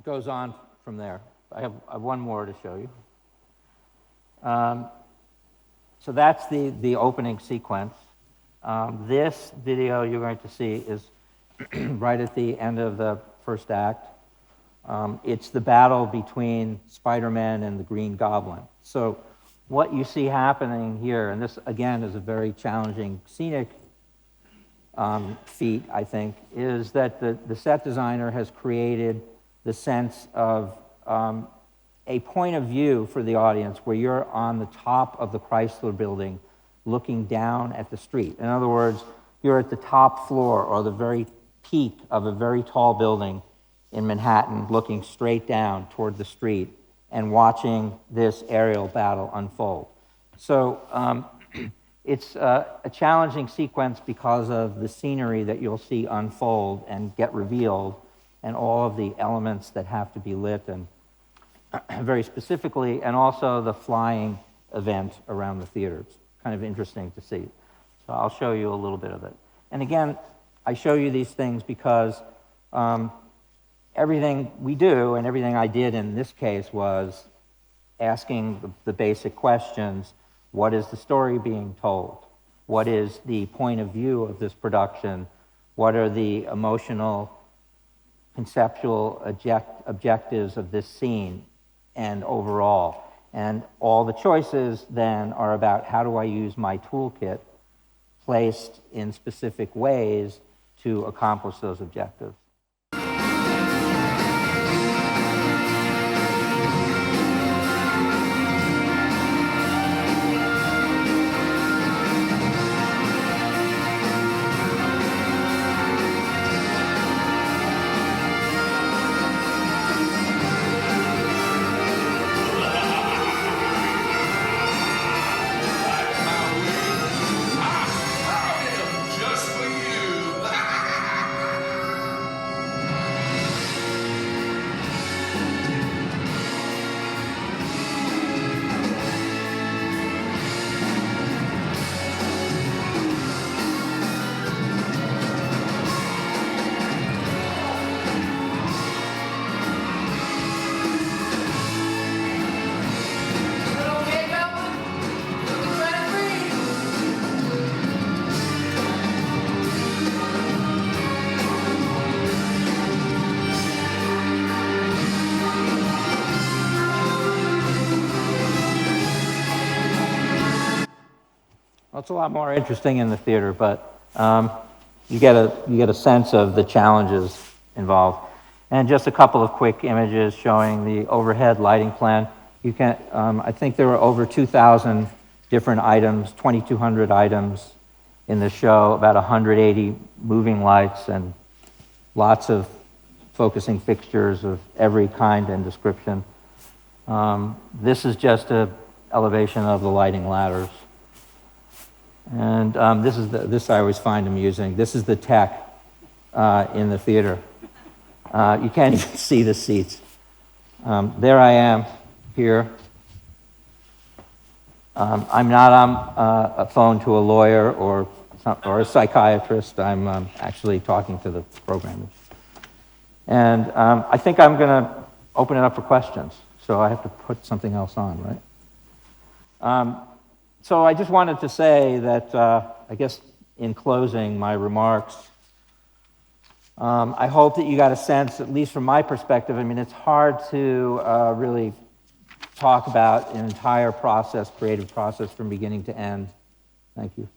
Goes on from there. I have one more to show you. So that's the opening sequence. This video you're going to see is right at the end of the first act. It's the battle between Spider-Man and the Green Goblin. So what you see happening here, and this again is a very challenging scenic feat, I think, is that the set designer has created the sense of a point of view for the audience where you're on the top of the Chrysler building looking down at the street. In other words, you're at the top floor or the very peak of a very tall building in Manhattan looking straight down toward the street and watching this aerial battle unfold. So it's a challenging sequence because of the scenery that you'll see unfold and get revealed and all of the elements that have to be lit, and very specifically, and also the flying event around the theater. It's kind of interesting to see. So I'll show you a little bit of it. And again, I show you these things because everything we do and everything I did in this case was asking the basic questions. What is the story being told? What is the point of view of this production? What are the emotional, conceptual objectives of this scene and overall? And all the choices then are about how do I use my toolkit placed in specific ways to accomplish those objectives. Well, it's a lot more interesting in the theater, but you get a sense of the challenges involved. And just a couple of quick images showing the overhead lighting plan. You can, I think there were over 2,000 different items, 2,200 items in the show, about 180 moving lights, and lots of focusing fixtures of every kind and description. This is just an elevation of the lighting ladders. And this I always find amusing. This is the tech in the theater. You can't even see the seats. There I am here. I'm not on a phone to a lawyer or a psychiatrist. I'm actually talking to the programmers. And I think I'm going to open it up for questions. So I have to put something else on, right? So I just wanted to say that, I guess in closing my remarks, I hope that you got a sense, at least from my perspective, I mean, it's hard to really talk about an entire process, creative process from beginning to end. Thank you.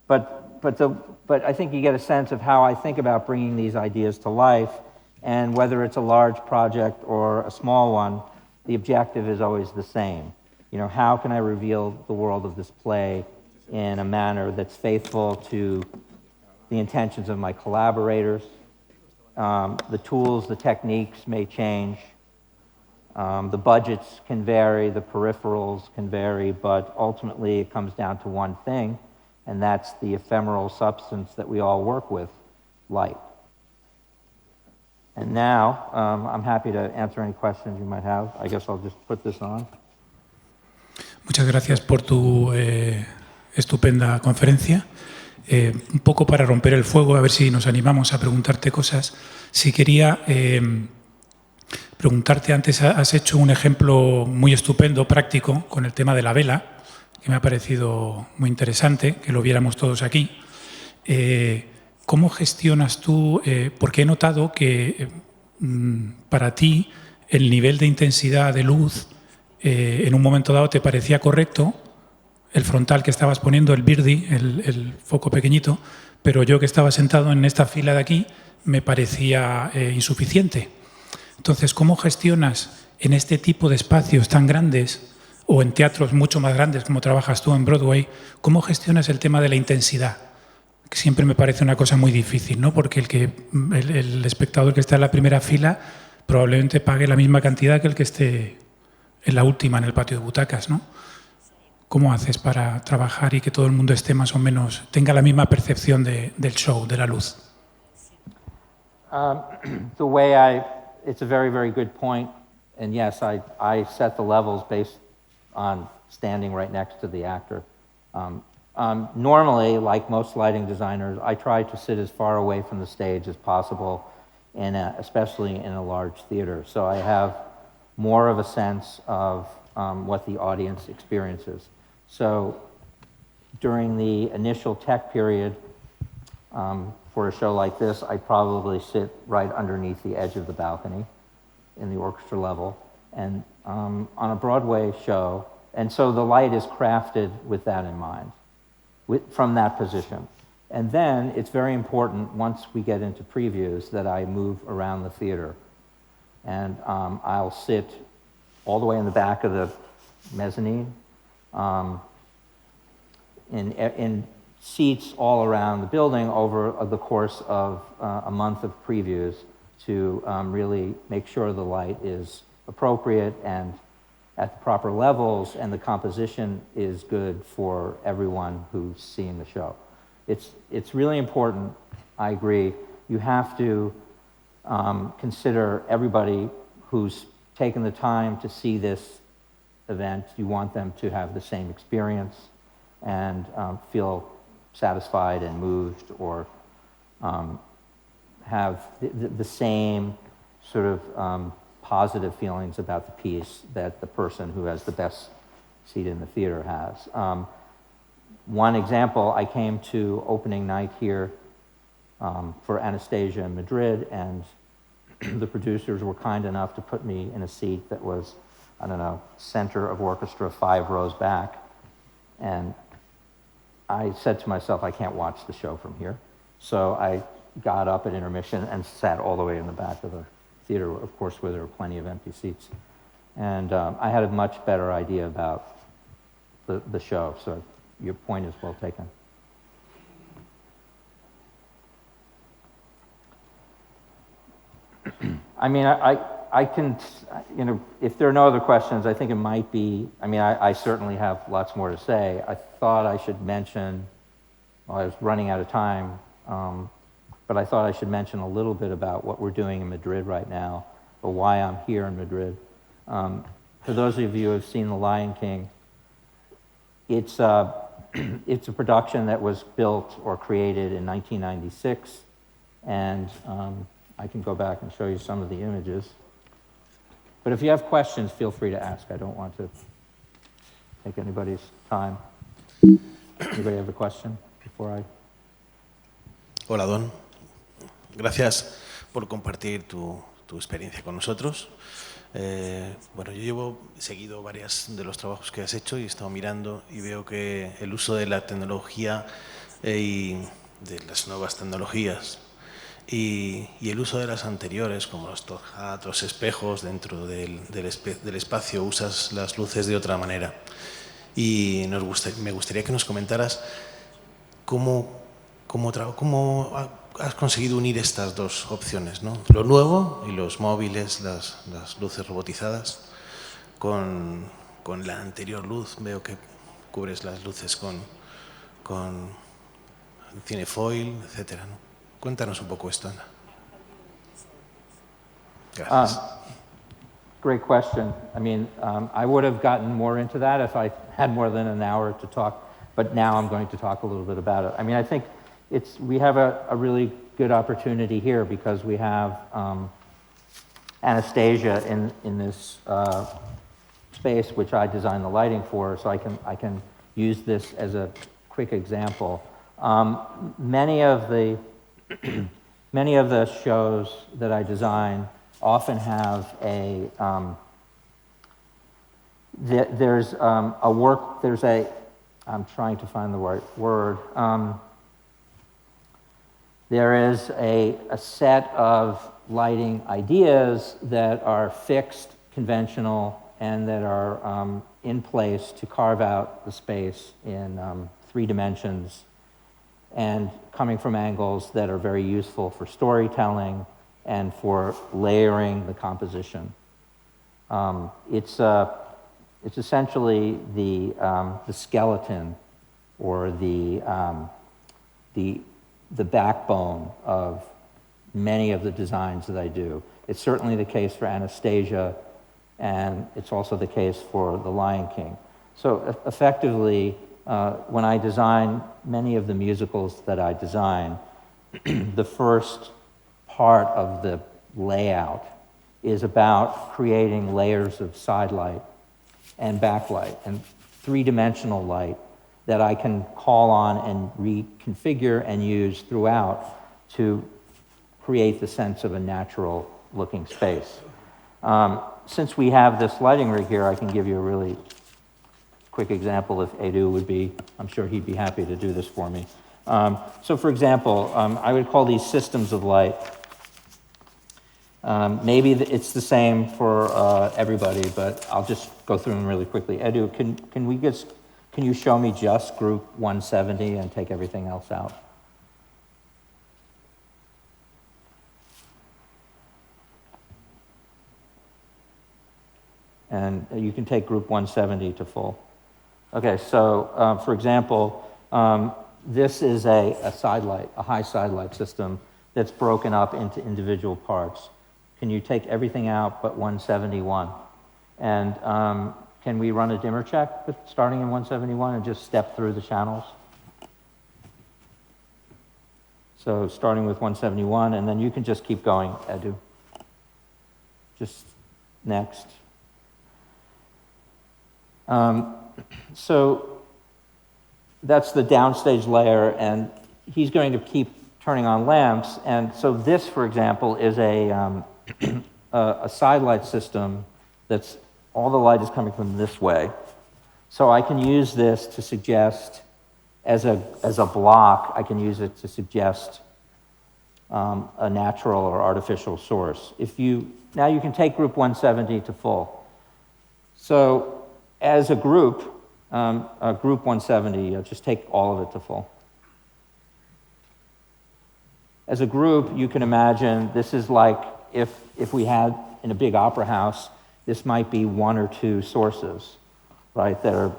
But I think you get a sense of how I think about bringing these ideas to life, and whether it's a large project or a small one, the objective is always the same. You know, how can I reveal the world of this play in a manner that's faithful to the intentions of my collaborators? The tools, the techniques may change. The budgets can vary, the peripherals can vary, but ultimately it comes down to one thing, and that's the ephemeral substance that we all work with, light. And now, I'm happy to answer any questions you might have. I guess I'll just put this on. Muchas gracias por tu estupenda conferencia. Un poco para romper el fuego, a ver si nos animamos a preguntarte cosas. Si quería preguntarte, antes has hecho un ejemplo muy estupendo, práctico, con el tema de la vela, que me ha parecido muy interesante, que lo viéramos todos aquí. ¿Cómo gestionas tú? Porque he notado que para ti el nivel de intensidad de luz en un momento dado te parecía correcto, el frontal que estabas poniendo, el birdie, el foco pequeñito, pero yo que estaba sentado en esta fila de aquí me parecía insuficiente. Entonces, ¿cómo gestionas en este tipo de espacios tan grandes o en teatros mucho más grandes como trabajas tú en Broadway, cómo gestionas el tema de la intensidad? Que siempre me parece una cosa muy difícil, ¿no? Porque el espectador que está en la primera fila probablemente pague la misma cantidad que el que esté en la última, en el patio de butacas, ¿no? ¿Cómo haces para trabajar y que todo el mundo esté más o menos, tenga la misma percepción del show, de la luz? It's a very, very good point. And yes, I set the levels based on standing right next to the actor. Normally, like most lighting designers, I try to sit as far away from the stage as possible, especially in a large theater. So I have more of a sense of what the audience experiences. So during the initial tech period, for a show like this, I probably sit right underneath the edge of the balcony in the orchestra level. And on a Broadway show, and so the light is crafted with that in mind, from that position. And then it's very important, once we get into previews, that I move around the theater. And I'll sit all the way in the back of the mezzanine, in seats all around the building over the course of a month of previews to really make sure the light is appropriate and at the proper levels, and the composition is good for everyone who's seeing the show. It's really important, I agree. You have to consider everybody who's taken the time to see this event. You want them to have the same experience and feel satisfied and moved, or have the same sort of positive feelings about the piece that the person who has the best seat in the theater has. One example, I came to opening night here for Anastasia in Madrid, and the producers were kind enough to put me in a seat that was, I don't know, center of orchestra, 5 rows back. And I said to myself, I can't watch the show from here. So I got up at intermission and sat all the way in the back of the theater, of course, where there were plenty of empty seats. And I had a much better idea about the show, so your point is well taken. I mean, I can, you know, if there are no other questions, I think it might be, I mean, I certainly have lots more to say. I thought I should mention, well, I was running out of time, but I thought I should mention a little bit about what we're doing in Madrid right now, or why I'm here in Madrid. For those of you who have seen The Lion King, it's a production that was built or created in 1996, and I can go back and show you some of the images. But if you have questions, feel free to ask. I don't want to take anybody's time. Anybody have a question before I... Hola, Don. Gracias por compartir tu experiencia con nosotros. Bueno, yo he seguido varios de los trabajos que has hecho y he estado mirando y veo que el uso de la tecnología y de las nuevas tecnologías y el uso de las anteriores, como los teatros, espejos dentro del espacio, usas las luces de otra manera. Y me gustaría que nos comentaras cómo has conseguido unir estas dos opciones, ¿no? Lo nuevo y los móviles, las luces robotizadas, con la anterior luz. Veo que cubres las luces con cinefoil, etcétera, ¿no? Cuéntanos un poco esto, Ana. Gracias. Great question. I mean, I would have gotten more into that if I had more than an hour to talk, but now I'm going to talk a little bit about it. I mean, I think we have a really good opportunity here because we have Anastasia in this space, which I designed the lighting for, so I can use this as a quick example. Many of the shows that I design often have I'm trying to find the right word. There is a set of lighting ideas that are fixed, conventional, and that are in place to carve out the space in 3 dimensions and coming from angles that are very useful for storytelling and for layering the composition. It's essentially the skeleton or the backbone of many of the designs that I do. It's certainly the case for Anastasia, and it's also the case for The Lion King. So effectively, when I design many of the musicals that I design, the first part of the layout is about creating layers of side light and backlight and 3-dimensional light that I can call on and reconfigure and use throughout to create the sense of a natural looking space. Since we have this lighting rig here, I can give you a really quick example if Edu would be, I'm sure he'd be happy to do this for me. So for example, I would call these systems of light. Maybe it's the same for everybody, but I'll just go through them really quickly. Edu, can you show me just group 170 and take everything else out? And you can take group 170 to full. Okay, so for example, this is a side light, a high side light system that's broken up into individual parts. Can you take everything out but 171? And can we run a dimmer check starting in 171 and just step through the channels? So starting with 171, and then you can just keep going, Edu. Just next. So that's the downstage layer, and he's going to keep turning on lamps. And so this, for example, is a side light system that's all the light is coming from this way. So I can use this to suggest, as a block, I can use it to suggest a natural or artificial source. Now you can take group 170 to full. So as a group 170, just take all of it to full. As a group, you can imagine this is like if we had in a big opera house, this might be one or two sources, right, that are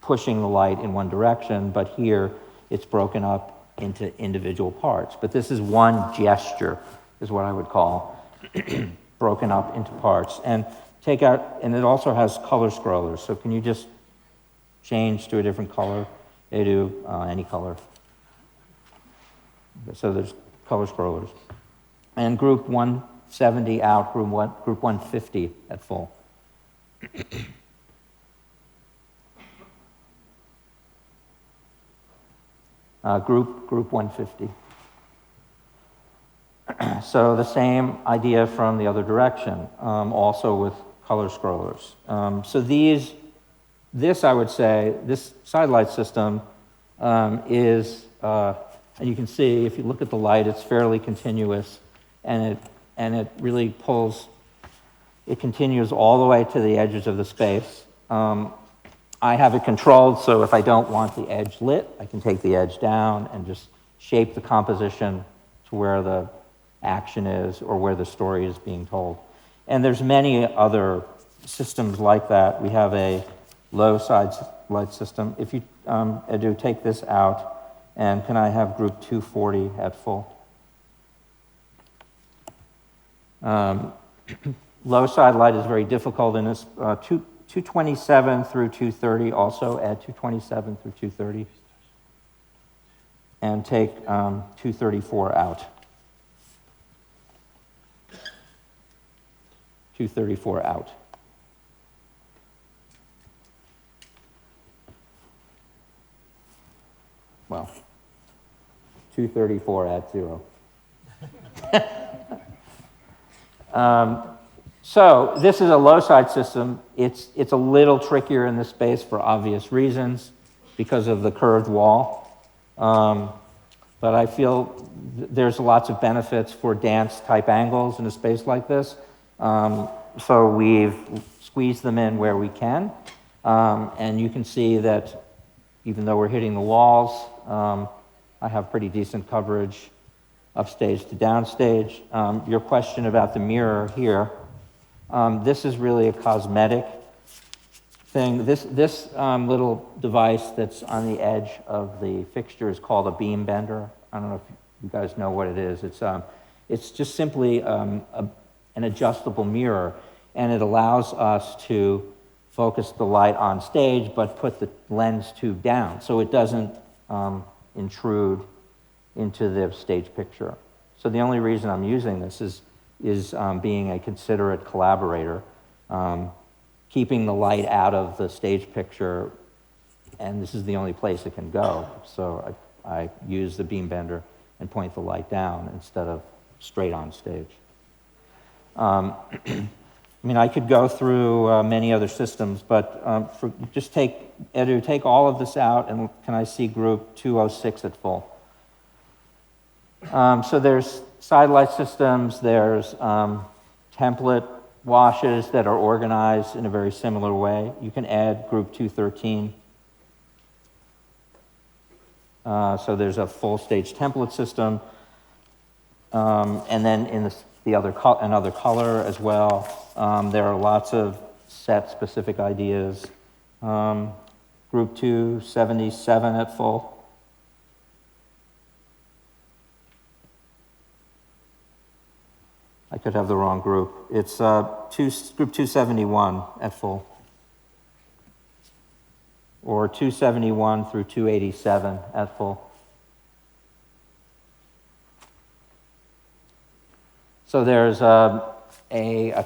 pushing the light in one direction, but here it's broken up into individual parts. But this is one gesture, is what I would call, broken up into parts. And it also has color scrollers, so can you just change to a different color? They do any color. So there's color scrollers. And group 170 out, group 150 at full. Group 150. So the same idea from the other direction, also with color scrollers. So this I would say, this sidelight system is, and you can see if you look at the light, it's fairly continuous, and it really pulls. It continues all the way to the edges of the space. I have it controlled, so if I don't want the edge lit, I can take the edge down and just shape the composition to where the action is or where the story is being told. And there's many other systems like that. We have a low side light system. If you, Edu, take this out, and can I have group 240 at full? Low side light is very difficult in this. 227 through 230, also add 227 through 230. And take 234 out. 234 out. Well, 234 at 0. So this is a low side system. It's a little trickier in this space for obvious reasons because of the curved wall. But I feel there's lots of benefits for dance type angles in a space like this. So we've squeezed them in where we can. And you can see that even though we're hitting the walls, I have pretty decent coverage upstage to downstage. Your question about the mirror here, this is really a cosmetic thing. This little device that's on the edge of the fixture is called a beam bender. I don't know if you guys know what it is. It's just simply an adjustable mirror, and it allows us to focus the light on stage, but put the lens tube down, so it doesn't intrude into the stage picture. So the only reason I'm using this is being a considerate collaborator, keeping the light out of the stage picture, and this is the only place it can go. So I use the beam bender and point the light down instead of straight on stage. I mean, I could go through many other systems, but Edu, take all of this out, and can I see group 206 at full? So there's side light systems, there's template washes that are organized in a very similar way. You can add group 213. So there's a full stage template system, and then in another color as well. There are lots of set-specific ideas. Group 277 at full. I could have the wrong group. It's group 271 at full. Or 271 through 287 at full. So there's a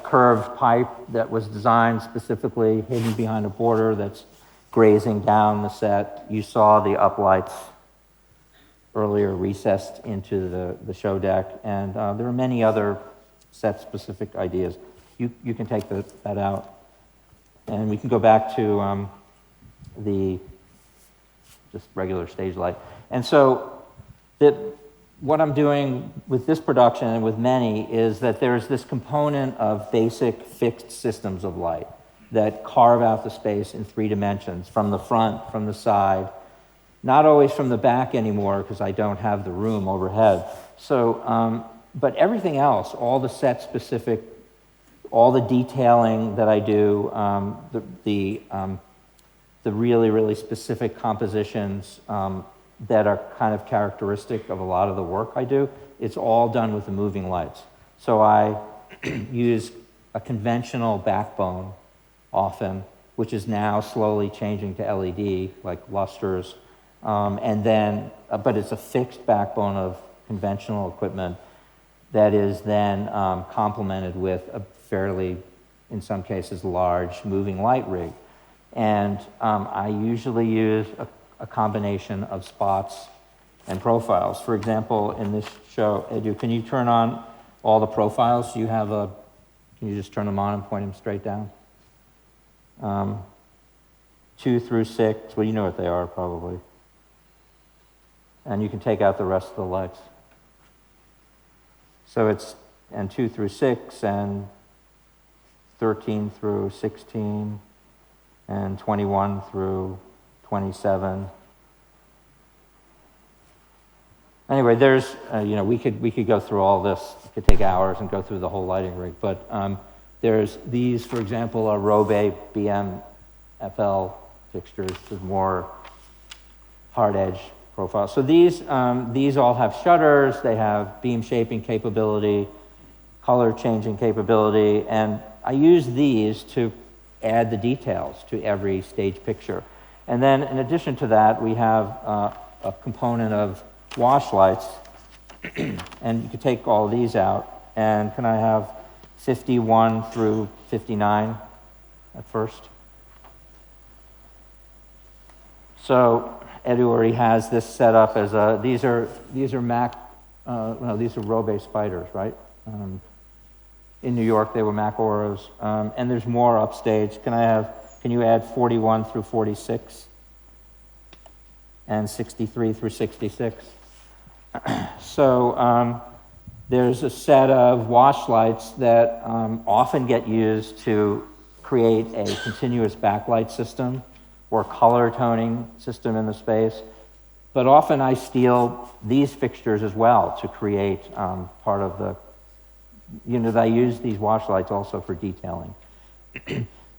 curved pipe that was designed specifically hidden behind a border that's grazing down the set. You saw the uplights earlier recessed into the show deck, and there are many other set-specific ideas. You can take that out. And we can go back to the just regular stage light. And so what I'm doing with this production and with many is that there's this component of basic fixed systems of light that carve out the space in 3 dimensions, from the front, from the side, not always from the back anymore because I don't have the room overhead. So, but everything else, all the set specific, all the detailing that I do, the really, really specific compositions that are kind of characteristic of a lot of the work I do, it's all done with the moving lights. So I use a conventional backbone often, which is now slowly changing to LED, like lusters, and then, but it's a fixed backbone of conventional equipment that is then complemented with a fairly, in some cases, large moving light rig. And I usually use a combination of spots and profiles. For example, in this show, Edu, can you turn on all the profiles? Can you just turn them on and point them straight down? 2 through 6, well, you know what they are probably. And you can take out the rest of the lights. So it's, and 2 through 6, and 13 through 16, and 21 through 27. Anyway, there's, we could go through all this. It could take hours and go through the whole lighting rig. But there's these, for example, are Robe BM-FL fixtures with more hard edge profiles. So these all have shutters. They have beam shaping capability, color changing capability, and I use these to add the details to every stage picture. And then in addition to that, we have a component of wash lights, and you could take all of these out. And can I have 51 through 59 at first? So Edu already has this set up as a, these are Robe spiders, right? In New York, they were Mac Auros, and there's more upstage. Can you add 41 through 46? And 63 through 66? So there's a set of wash lights that often get used to create a continuous backlight system or color toning system in the space. But often I steal these fixtures as well to create part of the, I use these wash lights also for detailing.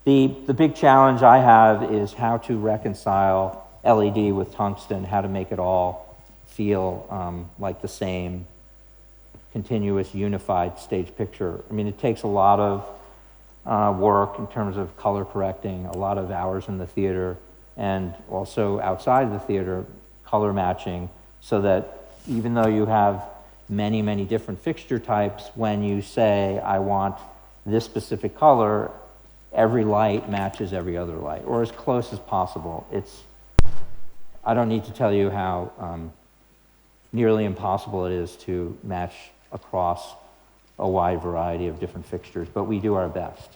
The big challenge I have is how to reconcile LED with tungsten, how to make it all feel like the same continuous unified stage picture. I mean, it takes a lot of work in terms of color correcting, a lot of hours in the theater, and also outside the theater, color matching, so that even though you have many, many different fixture types, when you say, I want this specific color, every light matches every other light, or as close as possible. I don't need to tell you how nearly impossible it is to match across a wide variety of different fixtures, but we do our best.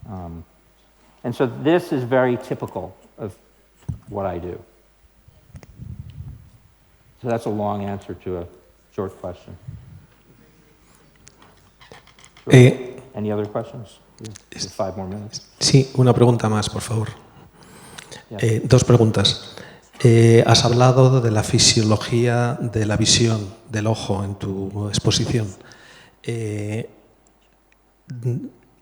And so this is very typical of what I do. So that's a long answer to a short question. Any other questions? 5 more minutes. Sí, una pregunta más, por favor. Yeah. 2 preguntas. Has hablado de la fisiología de la visión del ojo en tu exposición.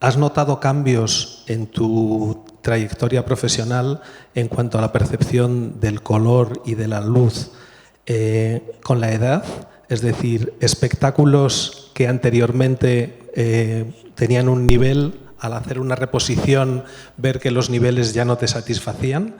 ¿Has notado cambios en tu trayectoria profesional en cuanto a la percepción del color y de la luz con la edad? Es decir, espectáculos que anteriormente tenían un nivel, al hacer una reposición, ver que los niveles ya no te satisfacían.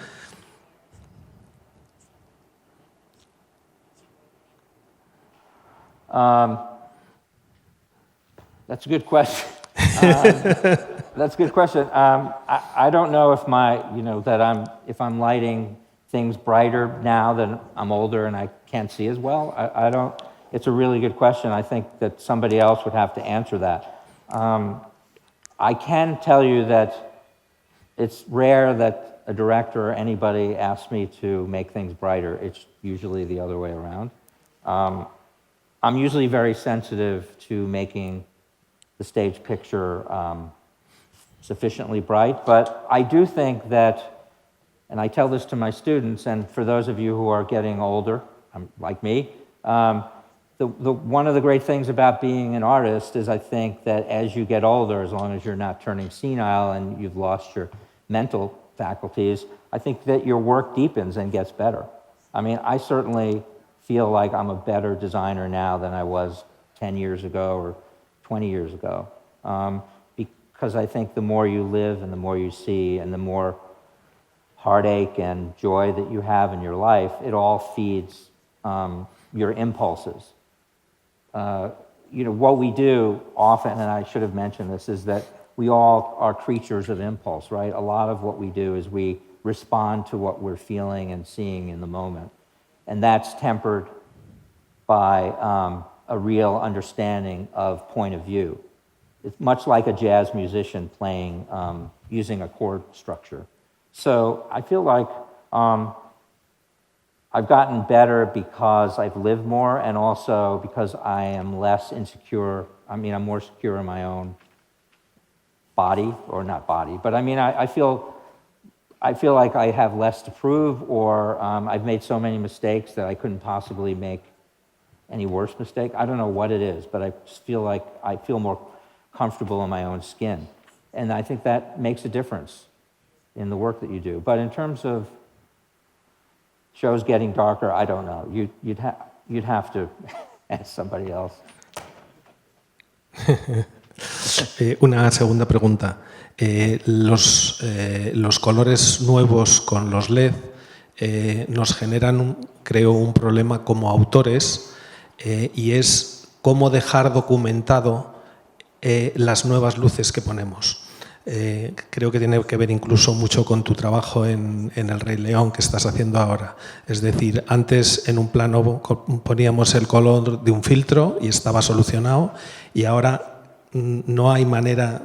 That's a good question. That's a good question. I don't know if if I'm lighting things brighter now that I'm older and I can't see as well. I don't. It's a really good question. I think that somebody else would have to answer that. I can tell you that it's rare that a director or anybody asks me to make things brighter, it's usually the other way around. I'm usually very sensitive to making the stage picture sufficiently bright, but I do think that, and I tell this to my students, and for those of you who are getting older, like me, one of the great things about being an artist is I think that as you get older, as long as you're not turning senile and you've lost your mental faculties, I think that your work deepens and gets better. I mean, I certainly feel like I'm a better designer now than I was 10 years ago or 20 years ago. Because I think the more you live and the more you see and the more heartache and joy that you have in your life, it all feeds your impulses. What we do often, and I should have mentioned this, is that we all are creatures of impulse, right? A lot of what we do is we respond to what we're feeling and seeing in the moment. And that's tempered by a real understanding of point of view. It's much like a jazz musician playing, using a chord structure. So I feel like I've gotten better because I've lived more and also because I am less insecure. I mean, I'm more secure in my own body, or not body, but I mean, I feel like I have less to prove, or I've made so many mistakes that I couldn't possibly make any worse mistake. I don't know what it is, but I just feel like I feel more comfortable in my own skin. And I think that makes a difference in the work that you do. But in terms of shows getting darker, I don't know. You'd have to ask somebody else. Una segunda pregunta. Los colores nuevos con los LED nos generan, creo, un problema como autores, y es cómo dejar documentado las nuevas luces que ponemos. Creo que tiene que ver incluso mucho con tu trabajo en El Rey León que estás haciendo ahora. Es decir, antes en un plano poníamos el color de un filtro y estaba solucionado, y ahora no hay manera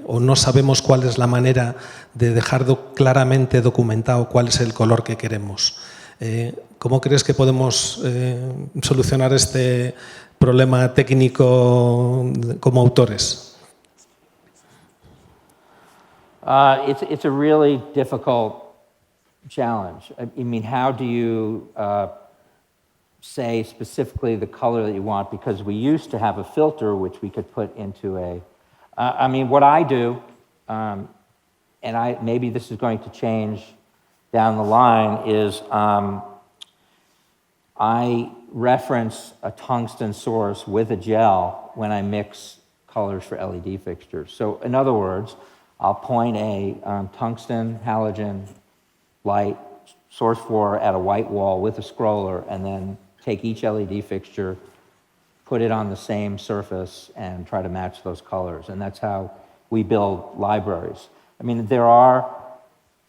o no sabemos cuál es la manera de dejar claramente documentado cuál es el color que queremos. ¿Cómo crees que podemos solucionar este problema técnico como autores? It's a really difficult challenge. I mean, how do you say specifically the color that you want? Because we used to have a filter which we could put into I mean, what I do, and maybe this is going to change down the line, is I reference a tungsten source with a gel when I mix colors for LED fixtures. So in other words, I'll point a tungsten halogen light source 4 at a white wall with a scroller, and then take each LED fixture, put it on the same surface, and try to match those colors. And that's how we build libraries. I mean, there are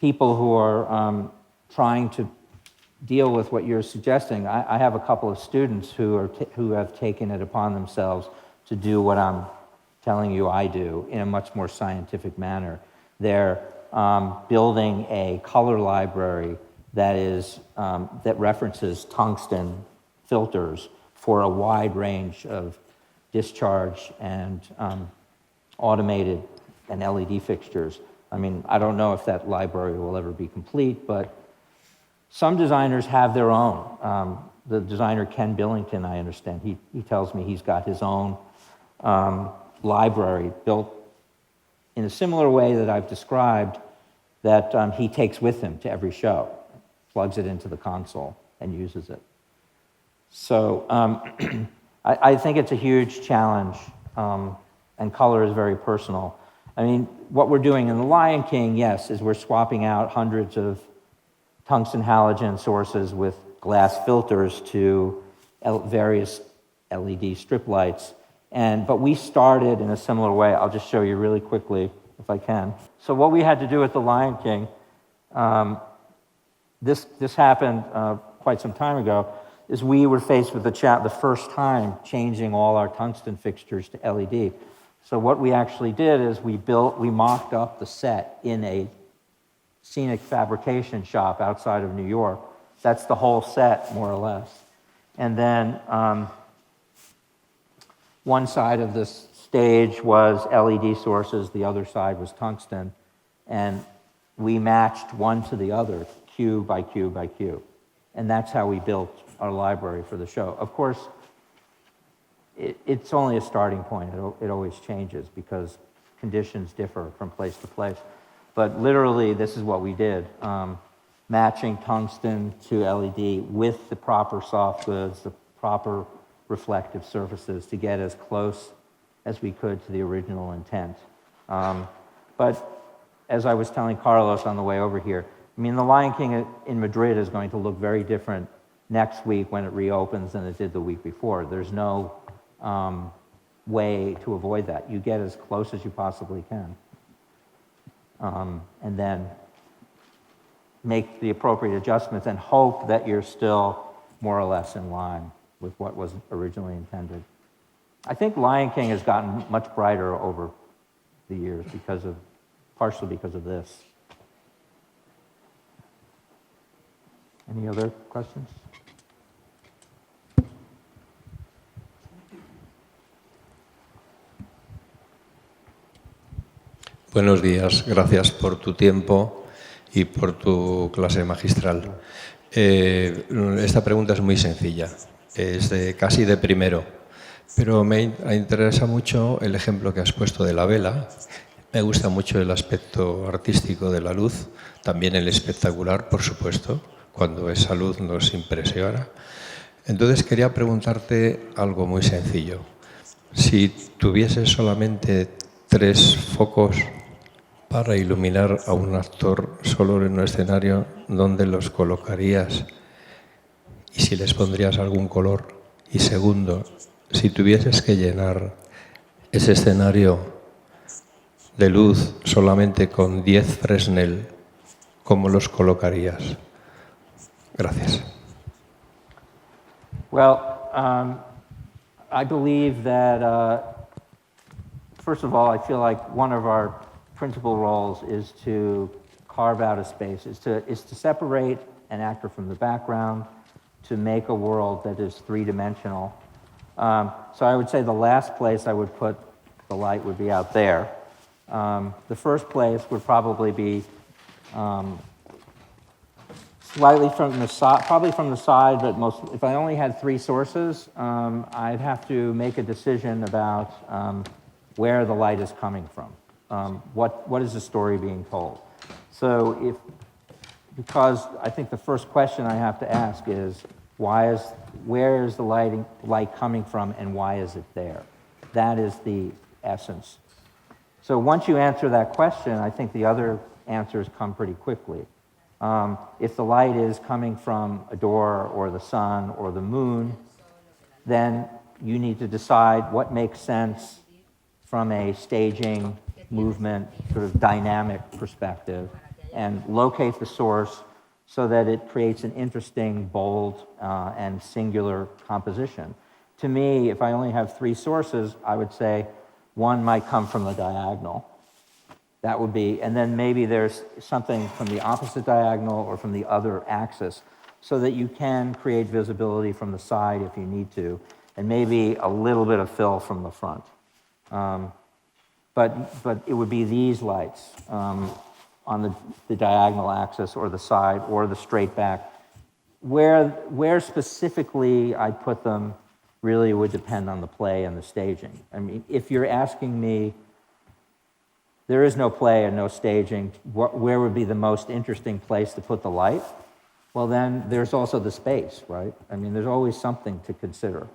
people who are trying to deal with what you're suggesting. I have a couple of students who have taken it upon themselves to do what I'm telling you I do in a much more scientific manner. They're building a color library that references tungsten filters for a wide range of discharge and automated and LED fixtures. I mean, I don't know if that library will ever be complete, but some designers have their own. The designer Ken Billington, I understand, he tells me he's got his own library built in a similar way that I've described, that he takes with him to every show, plugs it into the console and uses it. So I think it's a huge challenge, and color is very personal. I mean, what we're doing in The Lion King, yes, is we're swapping out hundreds of tungsten halogen sources with glass filters to various LED strip lights. But we started in a similar way. I'll just show you really quickly, if I can. So what we had to do with The Lion King, this happened quite some time ago, is we were faced with the first time changing all our tungsten fixtures to LED. So what we actually did is we mocked up the set in a scenic fabrication shop outside of New York. That's the whole set, more or less. And then one side of the stage was LED sources, the other side was tungsten, and we matched one to the other, cue by cue by cue. And that's how we built our library for the show. Of course, it's only a starting point. It always changes because conditions differ from place to place. But literally, this is what we did. Matching tungsten to LED with the proper soft goods, the proper reflective surfaces to get as close as we could to the original intent. But as I was telling Carlos on the way over here, I mean, the Lion King in Madrid is going to look very different next week when it reopens than it did the week before. There's no way to avoid that. You get as close as you possibly can. And then make the appropriate adjustments and hope that you're still more or less in line with what was originally intended. I think Lion King has gotten much brighter over the years partially because of this. Any other questions? Buenos días, gracias por tu tiempo y por tu clase magistral. Esta pregunta es muy sencilla, es casi de primero, pero me interesa mucho el ejemplo que has puesto de la vela. Me gusta mucho el aspecto artístico de la luz, también el espectacular, por supuesto, cuando esa luz nos impresiona. Entonces quería preguntarte algo muy sencillo. Si tuvieses solamente 3 focos para iluminar a un actor solo en un escenario, ¿dónde los colocarías? Y si les pondrías algún color. Y segundo, si tuvieses que llenar ese escenario de luz solamente con 10 Fresnel, ¿cómo los colocarías? Gracias. Well, I believe that, first of all, I feel like one of our principal roles is to carve out a space, is to separate an actor from the background, to make a world that is three-dimensional. So I would say the last place I would put the light would be out there. The first place would probably be slightly from the side, probably from the side, but if I only had 3 sources, I'd have to make a decision about where the light is coming from. What is the story being told? So because I think the first question I have to ask is, where is the light coming from and why is it there? That is the essence. So once you answer that question, I think the other answers come pretty quickly. If the light is coming from a door or the sun or the moon, then you need to decide what makes sense from a staging, movement, sort of dynamic perspective, and locate the source so that it creates an interesting, bold, and singular composition. To me, if I only have 3 sources, I would say one might come from the diagonal. That would be, and then maybe there's something from the opposite diagonal or from the other axis so that you can create visibility from the side if you need to, and maybe a little bit of fill from the front. But it would be these lights on the diagonal axis or the side or the straight back. Where specifically I put them really would depend on the play and the staging. I mean, if you're asking me, there is no play and no staging, where would be the most interesting place to put the light? Well, then there's also the space, right? I mean, there's always something to consider.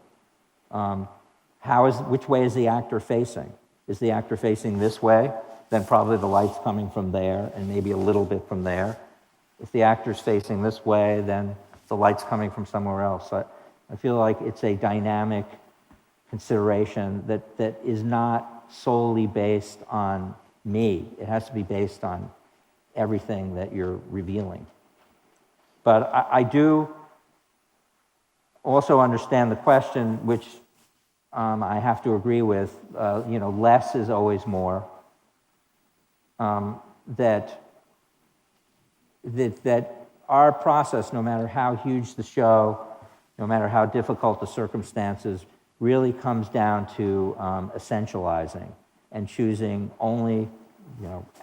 Which way is the actor facing? Is the actor facing this way? Then probably the light's coming from there and maybe a little bit from there. If the actor's facing this way, then the light's coming from somewhere else. So I feel like it's a dynamic consideration that is not solely based on me. It has to be based on everything that you're revealing. But I do also understand the question, which I have to agree with. Less is always more. That that our process, no matter how huge the show, no matter how difficult the circumstances, really comes down to essentializing and choosing only,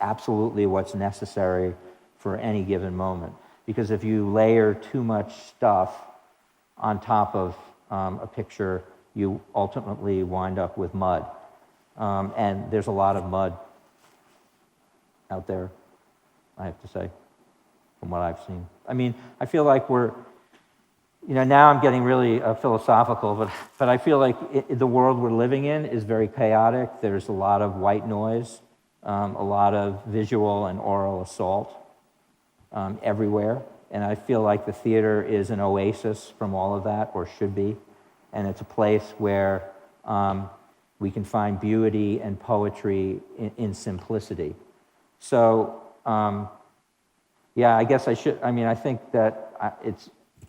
absolutely what's necessary for any given moment. Because if you layer too much stuff on top of a picture, you ultimately wind up with mud. And there's a lot of mud out there, I have to say, from what I've seen. I mean, I feel like we're, now I'm getting really philosophical, but I feel like the world we're living in is very chaotic. There's a lot of white noise, a lot of visual and oral assault everywhere. And I feel like the theater is an oasis from all of that, or should be. And it's a place where we can find beauty and poetry in simplicity. So, I guess I think that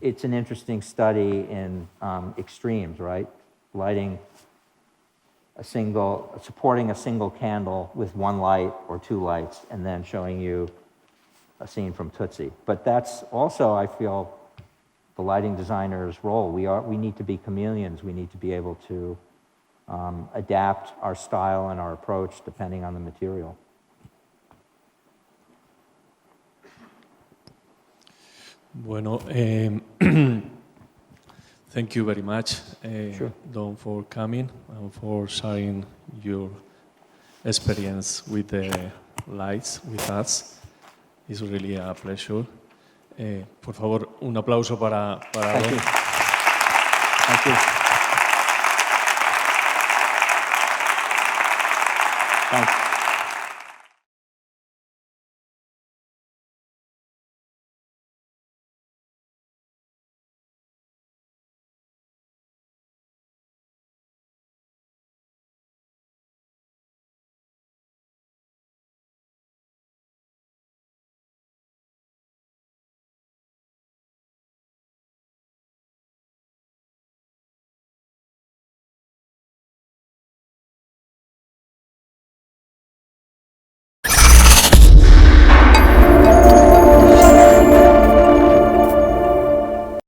it's an interesting study in extremes, right? Lighting supporting a single candle with one light or two lights, and then showing you a scene from Tootsie. But that's also, I feel, the lighting designer's role. We need to be chameleons. We need to be able to adapt our style and our approach depending on the material. Bueno, thank you very much, Sure. Don, for coming and for sharing your experience with the lights with us. It's really a pleasure. Por favor, un aplauso para Thank Don. you. Thank you. Thanks.